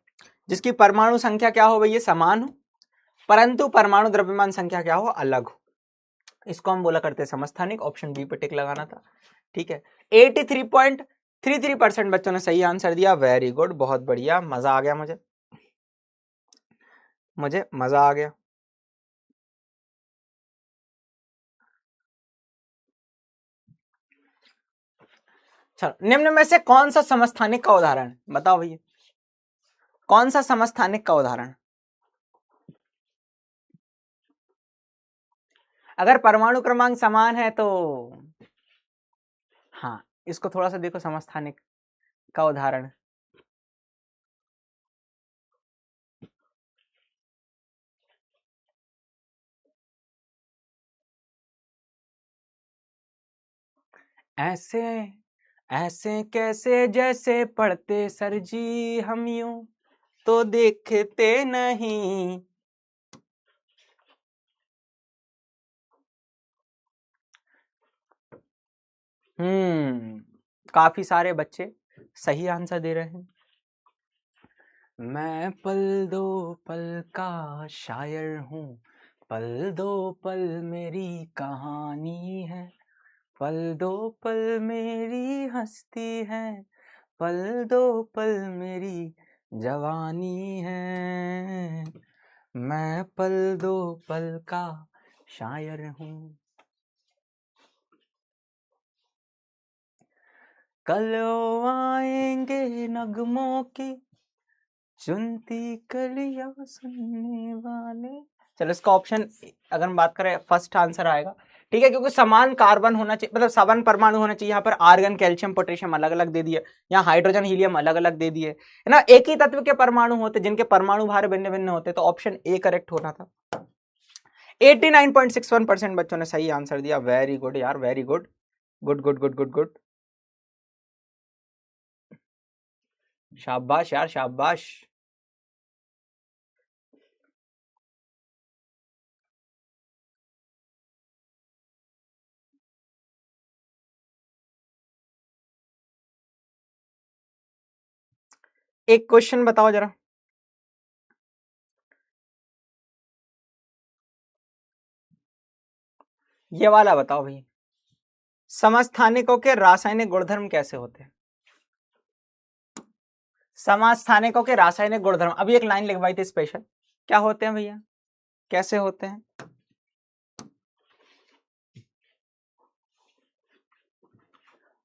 जिसकी परमाणु संख्या क्या हो भैया? समान हो परंतु परमाणु द्रव्यमान संख्या क्या हो? अलग हो। इसको हम बोला करते हैं समस्थानिक। ऑप्शन बी पे टिक लगाना था, ठीक है। 83.33% बच्चों ने सही आंसर दिया। वेरी गुड, बहुत बढ़िया, मजा आ गया, मुझे मजा आ गया। चलो, निम्न में से कौन सा समस्थानिक का उदाहरण है? बताओ भैया, कौन सा समस्थानिक का उदाहरण? अगर परमाणु क्रमांक समान है तो हाँ, इसको थोड़ा सा देखो, समस्थानिक का उदाहरण। ऐसे ऐसे कैसे जैसे पढ़ते सर जी हम यूं तो देखते नहीं। काफी सारे बच्चे सही आंसर दे रहे हैं। मैं पल दो पल का शायर हूँ, पल दो पल मेरी कहानी है, पल दो पल मेरी हस्ती है, पल दो पल मेरी जवानी है, मैं पल दो पल का शायर हूँ। कल वो आएंगे नगमों की चुनती कलियां सुनने वाले। चलो इसका ऑप्शन अगर हम बात करें फर्स्ट आंसर आएगा, ठीक है, क्योंकि समान कार्बन होना चाहिए, मतलब समान परमाणु होना चाहिए। यहाँ पर आर्गन, कैल्शियम, पोटेशियम अलग अलग दे दिए, यहाँ हाइड्रोजन, हीलियम अलग अलग दे दिए, है ना। एक ही तत्व के परमाणु होते जिनके परमाणु भार भिन्न भिन्न होते, तो ऑप्शन ए करेक्ट होना था। 89.61% बच्चों ने सही आंसर दिया। वेरी गुड यार, very good, good good good good good, शाबाश यार शाबाश। एक क्वेश्चन बताओ जरा, ये वाला बताओ भाई, समस्थानिकों के रासायनिक गुणधर्म कैसे होते हैं? समस्थानिकों के रासायनिक गुणधर्म, अभी एक लाइन लिखवाई थी स्पेशल, क्या होते हैं भैया, कैसे होते हैं?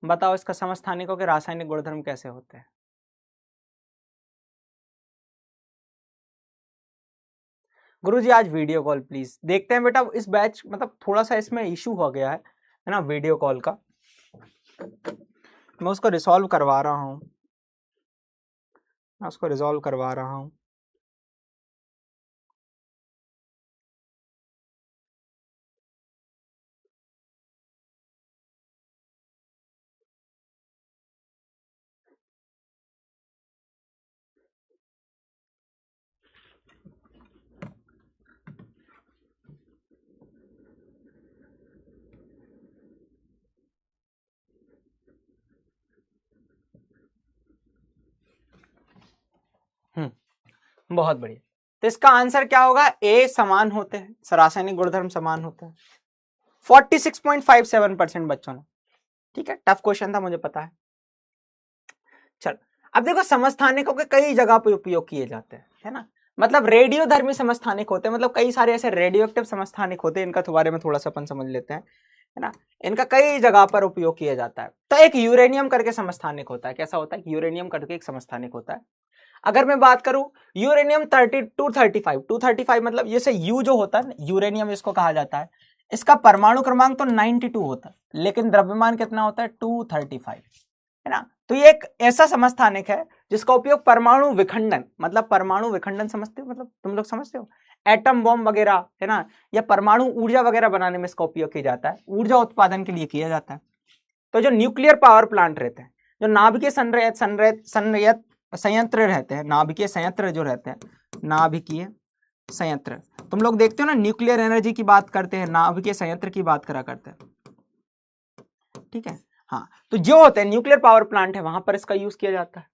बताओ इसका समस्थानिकों के रासायनिक गुणधर्म कैसे होते हैं? गुरुजी आज वीडियो कॉल प्लीज देखते हैं बेटा, इस बैच मतलब थोड़ा सा इसमें इशू हो गया है ना वीडियो कॉल का, मैं उसको रिसॉल्व करवा रहा हूँ, मैं उसको रिजॉल्व करवा रहा हूँ। बहुत बढ़िया, तो इसका आंसर क्या होगा? ए समान होते हैं, रासायनिक गुणधर्म समान होते हैं। 46.57% बच्चों ने, ठीक है, टफ क्वेश्चन था मुझे पता है। चल अब देखो, समस्थानिकों के कई जगह पे उपयोग किए जाते हैं, है ना, मतलब रेडियोधर्मी समस्थानिक होते हैं, मतलब कई सारे ऐसे रेडियो एक्टिव समस्थानिक होते हैं, इनका बारे में थोड़ा सा अपन समझ लेते हैं, है ना। इनका कई जगह पर उपयोग किया जाता है। तो एक यूरेनियम करके समस्थानिक होता है, कैसा होता है? यूरेनियम करके एक समस्थानिक होता है। अगर मैं बात करूं यूरेनियम 235 मतलब ये से यू जो होता है यूरेनियम इसको कहा जाता है, इसका परमाणु क्रमांक तो 92 होता है, लेकिन द्रव्यमान कितना होता है? 235, है ना। तो ये एक ऐसा समस्थानिक है जिसका उपयोग परमाणु विखंडन, मतलब परमाणु विखंडन समझते हो, मतलब तुम लोग समझते हो, एटम बॉम्ब वगैरह, है ना, या परमाणु ऊर्जा वगैरह बनाने में इसका उपयोग किया जाता है, ऊर्जा उत्पादन के लिए किया जाता है। तो जो न्यूक्लियर पावर प्लांट रहते हैं, जो नाभिकीय संयंत्र रहते हैं, नाभिकीय संयंत्र जो रहते हैं, नाभिकीय संयंत्र, तुम लोग देखते हो ना, न्यूक्लियर एनर्जी की बात करते हैं, नाभिकीय संयंत्र की बात करा करते हैं, ठीक है। हाँ, तो जो होते हैं न्यूक्लियर पावर प्लांट है, वहां पर इसका यूज किया जाता है।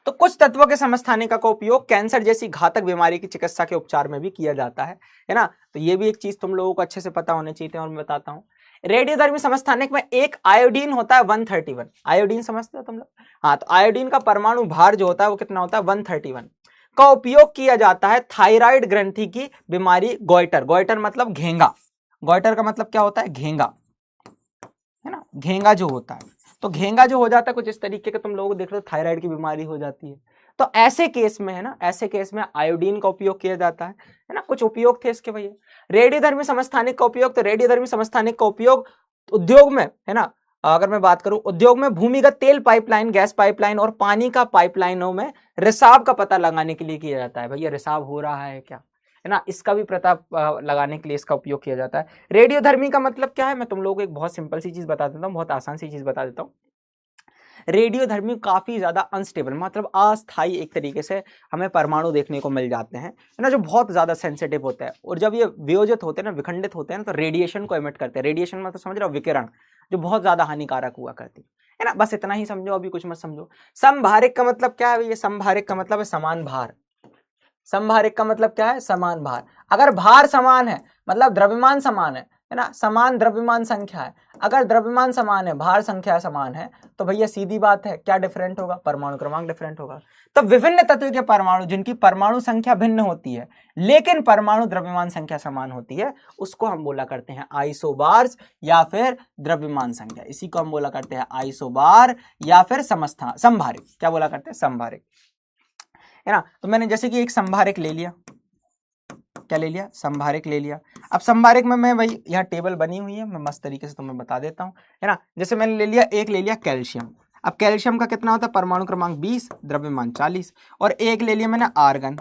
तो कुछ तत्वों के समस्थानिक का उपयोग कैंसर जैसी घातक बीमारी की चिकित्सा के उपचार में भी किया जाता है ना। तो ये भी एक चीज तुम लोगों को अच्छे से पता होने चाहिए, और मैं बताता हूँ। रेडियोधर्मी समस्थानिक में एक आयोडीन होता है 131, आयोडीन समझते हो तुम लोग? हाँ, तो आयोडीन का परमाणु भार जो होता है वो कितना होता है? 131 का उपयोग किया जाता है थायराइड ग्रंथि की बीमारी, गोइटर, गोइटर मतलब घेंगा, गोइटर का मतलब क्या होता है? घेंगा, है ना, घेंगा जो होता है, तो घेंगा जो हो जाता है कुछ इस तरीके का, तुम लोगों को देख लो थायराइड की बीमारी हो जाती है, तो ऐसे केस में, है ना, ऐसे केस में आयोडीन का उपयोग किया जाता है ना। कुछ उपयोग थे इसके भैया। रेडियोधर्मी समस्थानिक का उपयोग, तो रेडियोधर्मी समस्थानिक का उपयोग उद्योग में, है ना, अगर मैं बात करूं उद्योग में भूमिगत तेल पाइपलाइन, गैस पाइपलाइन और पानी का पाइपलाइनों में रिसाव का पता लगाने के लिए किया जाता है। भैया रिसाव हो रहा है क्या, है ना, इसका भी पता लगाने के लिए इसका उपयोग किया जाता है। रेडियोधर्मी का मतलब क्या है? मैं तुम लोगों को एक बहुत सिंपल सी चीज बता देता हूँ, बहुत आसान सी चीज बता देता हूँ। रेडियोधर्मी काफी ज्यादा अनस्टेबल, मतलब अस्थायी एक तरीके से हमें परमाणु देखने को मिल जाते हैं, है ना, जो बहुत ज्यादा सेंसिटिव होते हैं, और जब ये वियोजित होते हैं ना, विखंडित होते हैं ना, तो रेडिएशन को एमिट करते हैं। रेडिएशन में तो समझ रहे हो, विकिरण जो बहुत ज्यादा हानिकारक हुआ करती है ना। बस इतना ही समझो, अभी कुछ मत समझो। समभारिक का मतलब क्या है? ये समभारिक का मतलब है समान भार। समभारिक का मतलब क्या है? समान भार। अगर भार समान है मतलब द्रव्यमान समान है, है ना, समान द्रव्यमान संख्या है। अगर द्रव्यमान समान है, भार संख्या समान है, तो भैया सीधी बात है क्या डिफरेंट होगा, परमाणु क्रमांक डिफरेंट होगा। तो विभिन्न तत्व के परमाणु जिनकी परमाणु संख्या भिन्न होती है लेकिन परमाणु द्रव्यमान संख्या समान होती है, उसको हम बोला करते हैं आइसोबार्स या फिर द्रव्यमान संख्या। इसी को हम बोला करते हैं आइसोबार या फिर संभारिक। क्या बोला करते हैं, संभारिक, है ना। तो मैंने जैसे कि एक संभारिक ले लिया, क्या ले लिया, संभारिक ले लिया। अब संभारिक में मैं भाई यहाँ टेबल बनी हुई है, मैं मस्त तरीके से तुम्हें बता देता हूँ, है ना। जैसे मैंने ले लिया, एक ले लिया कैल्शियम। अब कैल्शियम का कितना होता है, परमाणु क्रमांक 20, द्रव्यमान 40। और एक ले लिया मैंने आर्गन,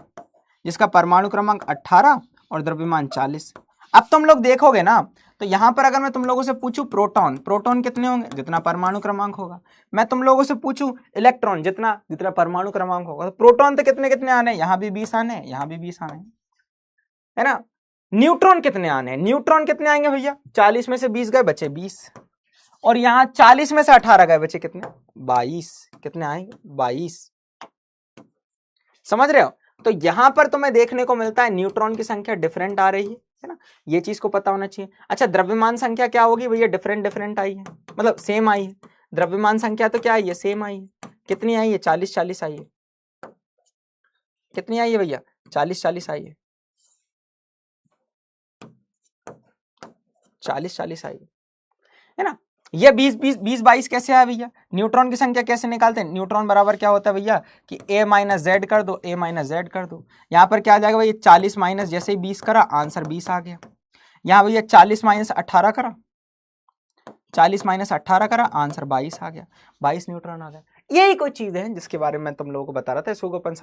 जिसका परमाणु क्रमांक 18 और द्रव्यमान 40। अब तुम लोग देखोगे ना, तो यहाँ पर अगर मैं तुम लोगों से पूछूं प्रोटॉन, प्रोटॉन कितने होंगे, जितना परमाणु क्रमांक होगा। मैं तुम लोगों से पूछूं इलेक्ट्रॉन, जितना जितना परमाणु क्रमांक होगा। तो प्रोटॉन तो कितने कितने आने, यहाँ भी 20 आने, यहाँ भी 20 आने, है ना। न्यूट्रॉन कितने आने हैं, न्यूट्रॉन कितने आएंगे भैया, 40 में से 20 गए, बचे 20। और यहाँ 40 में से 18 गए, बचे कितने, 22। कितने आएंगे, 22। समझ रहे हो। तो यहां पर तुम्हें देखने को मिलता है न्यूट्रॉन की संख्या डिफरेंट आ रही है ना, ये चीज को पता होना चाहिए। अच्छा, द्रव्यमान संख्या क्या होगी भैया, डिफरेंट डिफरेंट आई है, मतलब सेम आई है। द्रव्यमान संख्या तो क्या आई है, सेम आई है। कितनी आई है, 40 40 आई है। कितनी आई है भैया, 40 40 आई है, 40 40 आई है ना। ये 20 20 20 22 कैसे आया भैया, न्यूट्रॉन की संख्या कैसे निकालते हैं, न्यूट्रॉन बराबर क्या होता है भैया कि a माइनस जेड कर दो, a माइनस जेड कर दो। यहाँ पर क्या आ जाएगा भैया, 40 माइनस जैसे ही 20 करा, आंसर 20 आ गया। यहाँ भैया 40 माइनस 18 करा, 40 माइनस 18 करा, आंसर 22 आ गया, 22 न्यूट्रॉन आ गया। यही कोई चीज है जिसके बारे में तुम लोगों को बता रहा था, इसको अपन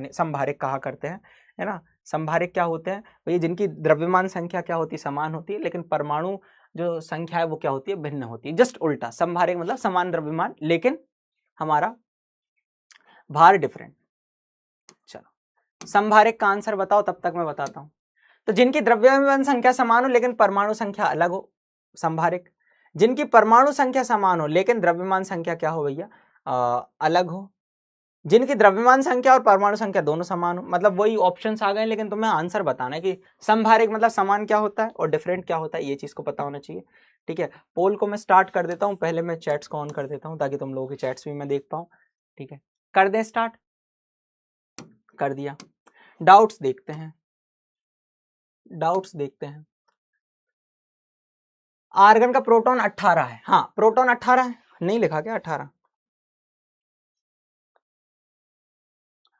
संभारिक कहा करते हैं, है ना। संभारिक क्या होते हैं भैया, जिनकी द्रव्यमान संख्या क्या होती है, समान होती है, लेकिन परमाणु जो संख्या है वो क्या होती है, भिन्न होती है। जस्ट उल्टा, संभारिक मतलब समान द्रव्यमान लेकिन हमारा भार डिफरेंट। चलो संभारिक का आंसर बताओ, तब तक मैं बताता हूं। तो जिनकी द्रव्यमान संख्या समान हो लेकिन परमाणु संख्या अलग हो, संभारिक। जिनकी परमाणु संख्या समान हो लेकिन द्रव्यमान संख्या क्या हो भैया, अलग हो। जिनकी द्रव्यमान संख्या और परमाणु संख्या दोनों समान हो, मतलब वही ऑप्शंस आ गए, लेकिन तुम्हें आंसर बताना है कि संभारिक मतलब समान क्या होता है और डिफरेंट क्या होता है, ये चीज को पता होना चाहिए। ठीक है, पोल को मैं स्टार्ट कर देता हूं, पहले मैं चैट्स को ऑन कर देता हूं ताकि तुम लोगों के चैट्स भी मैं देख पाऊं। ठीक है, कर दें स्टार्ट, कर दिया। डाउट्स देखते हैं, डाउट्स देखते हैं। आर्गन का प्रोटॉन 18 है, हाँ प्रोटॉन 18 है, नहीं लिखा क्या 18,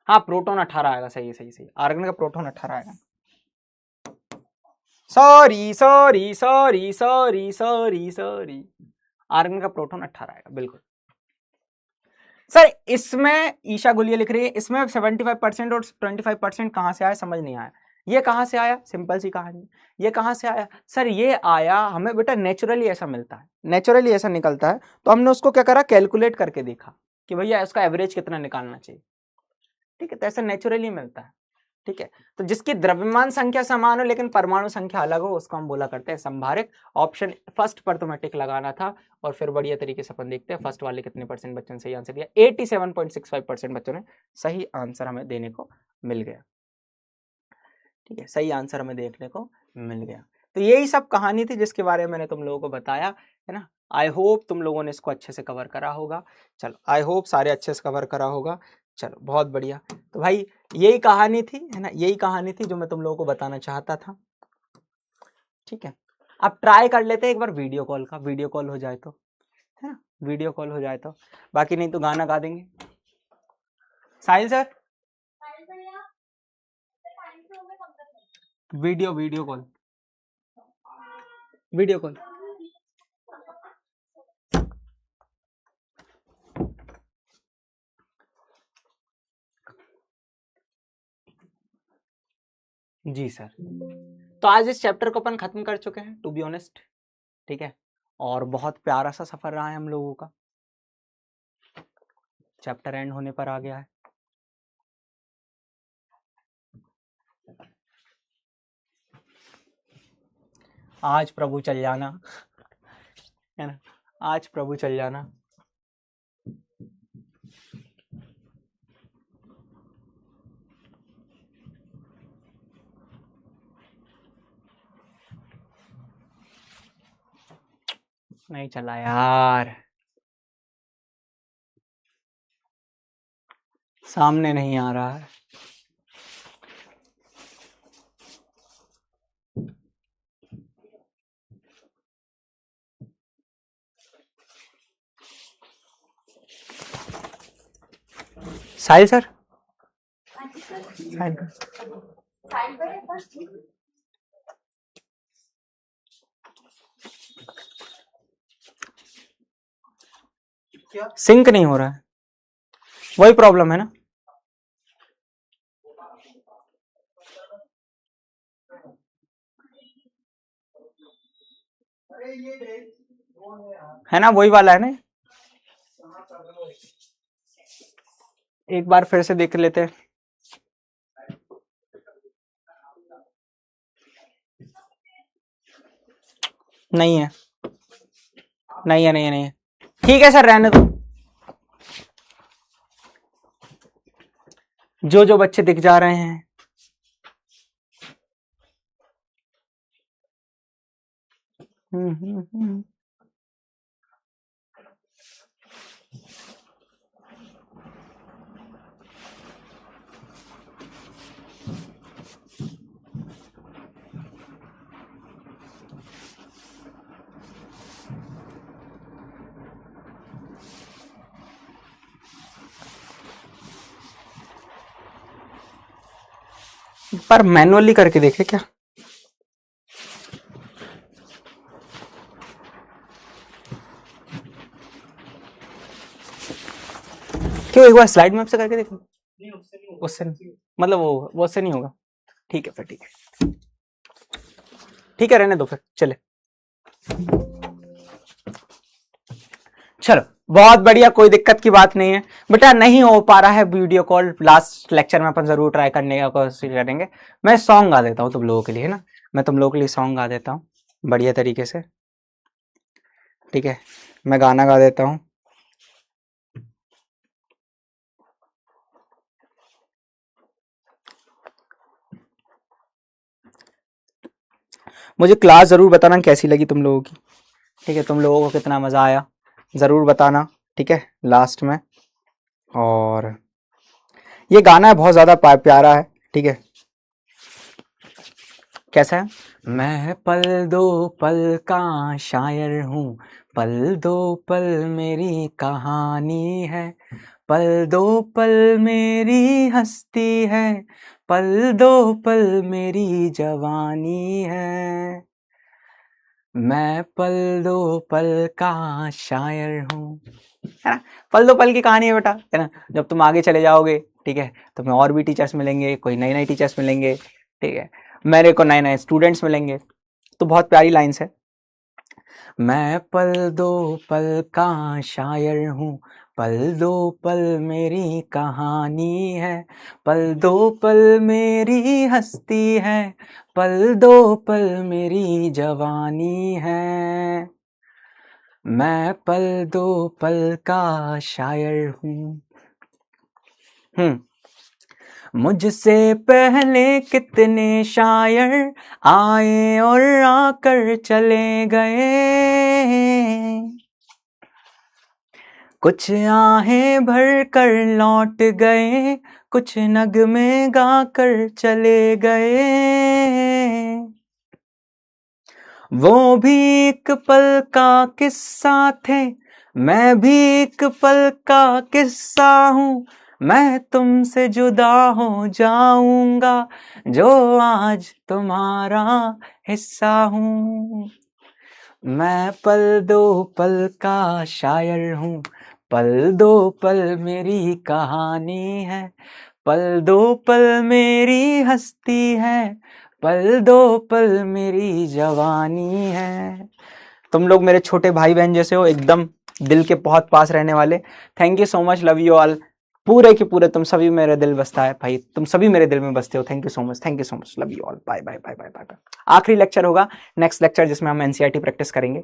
हाँ प्रोटॉन 18 आएगा, सही है, सही सही, आर्गन का प्रोटॉन 18 आएगा। Sorry sorry sorry sorry sorry sorry, argon का प्रोटॉन 18 आएगा, बिल्कुल सर। इसमें ईशा गुलिया लिख रही है, इसमें 75% और 25% कहां से आया, समझ नहीं आया। ये कहां से आया, सिंपल सी कहानी, ये कहां से आया सर, ये आया हमें बेटा नेचुरली ऐसा मिलता है, नेचुरली ऐसा निकलता है। तो हमने उसको क्या करा, कैलकुलेट करके देखा कि भैया उसका एवरेज कितना निकालना चाहिए। ठीक है, तो ऐसा नेचुरली मिलता है। ठीक है, तो जिसकी द्रव्यमान संख्या समान हो लेकिन परमाणु संख्या अलग हो, उसको हम बोला करते हैं संभारिक। ऑप्शन फर्स्ट पर तुम्हें टिक लगाना था, और फिर बढ़िया तरीके से अपन देखते हैं फर्स्ट वाले कितने परसेंट बच्चों ने सही आंसर दिया। 87.65% बच्चों ने सही आंसर हमें देने को मिल गया। ठीक है, सही आंसर हमें देखने को मिल गया। तो यही सब कहानी थी जिसके बारे में मैंने तुम लोगों को बताया, है ना। आई होप तुम लोगों ने इसको अच्छे से कवर करा होगा। चलो, आई होप सारे अच्छे से कवर करा होगा। चलो बहुत बढ़िया। तो भाई यही कहानी थी, है ना, यही कहानी थी जो मैं तुम लोगों को बताना चाहता था। ठीक है, अब ट्राई कर लेते हैं एक बार वीडियो कॉल का, वीडियो कॉल हो जाए तो, है ना, वीडियो कॉल हो जाए तो, बाकी नहीं तो गाना गा देंगे। Sahil sir, video call, video call. जी सर, तो आज इस चैप्टर को अपन खत्म कर चुके हैं, टू बी ऑनेस्ट। ठीक है, और बहुत प्यारा सा सफर रहा है हम लोगों का, चैप्टर एंड होने पर आ गया है। आज प्रभु चल जाना, है ना, आज प्रभु चल जाना। नहीं चला यार, सामने नहीं आ रहा है। साहिल सर, सिंक नहीं हो रहा है, वही प्रॉब्लम है ना। है ना, वही वाला है ना। एक बार फिर से देख लेते हैं। नहीं है, नहीं है, नहीं है, नहीं है। ठीक है सर, रहने दो। जो जो बच्चे दिख जा रहे हैं, पर मैनुअली करके देखे क्या? क्यों, एक बार स्लाइड मैप से करके देखो। उससे मतलब वो उससे नहीं होगा। ठीक है फिर, ठीक है, ठीक है, रहने दो फिर, चले। चलो, बहुत बढ़िया, कोई दिक्कत की बात नहीं है बेटा। नहीं हो पा रहा है वीडियो कॉल, लास्ट लेक्चर में अपन जरूर ट्राई करने का कोशिश करेंगे। मैं सॉन्ग गा देता हूँ तुम लोगों के लिए, है ना। मैं तुम लोगों के लिए सॉन्ग गा देता हूँ बढ़िया तरीके से, ठीक है। मैं गाना गा देता हूँ। मुझे क्लास जरूर बताना कैसी लगी तुम लोगों की, ठीक है। तुम लोगों को कितना मजा आया जरूर बताना, ठीक है, लास्ट में। और ये गाना है, बहुत ज्यादा प्यारा है, ठीक है। कैसा है? मैं पल दो पल का शायर हूँ, पल दो पल मेरी कहानी है, पल दो पल मेरी हस्ती है, पल दो पल मेरी जवानी है। मैं पल दो पल का शायर हूँ, है ना। पल दो पल की कहानी है बेटा, है ना। जब तुम आगे चले जाओगे, ठीक है, तुम्हें और भी टीचर्स मिलेंगे, कोई नए नए टीचर्स मिलेंगे, ठीक है, मेरे को नए नए स्टूडेंट्स मिलेंगे। तो बहुत प्यारी लाइन्स है। मैं पल दो पल का शायर हूँ, पल दो पल मेरी कहानी है, पल दो पल मेरी हस्ती है, पल दो पल मेरी जवानी है। मैं पल दो पल का शायर हूँ। मुझसे पहले कितने शायर आए और आकर चले गए, कुछ आहें भर कर लौट गए, कुछ नगमे गा कर चले गए। वो भी एक पल का किस्सा थे, मैं भी एक पल का किस्सा हूँ, मैं तुमसे जुदा हो जाऊंगा जो आज तुम्हारा हिस्सा हूँ। मैं पल दो पल का शायर हूँ, पल दो पल मेरी कहानी है, पल दो पल मेरी हस्ती है, पल दो पल मेरी जवानी है। तुम लोग मेरे छोटे भाई बहन जैसे हो, एकदम दिल के बहुत पास रहने वाले। Thank you so much, love you all. पूरे के पूरे तुम सभी मेरे दिल बसता है भाई, तुम सभी मेरे दिल में बसते हो। Thank you so much, thank you so much, love you all, bye bye bye bye bye bye. आखिरी लेक्चर होगा नेक्स्ट लेक्चर, जिसमें हम एनसीईआरटी प्रैक्टिस करेंगे,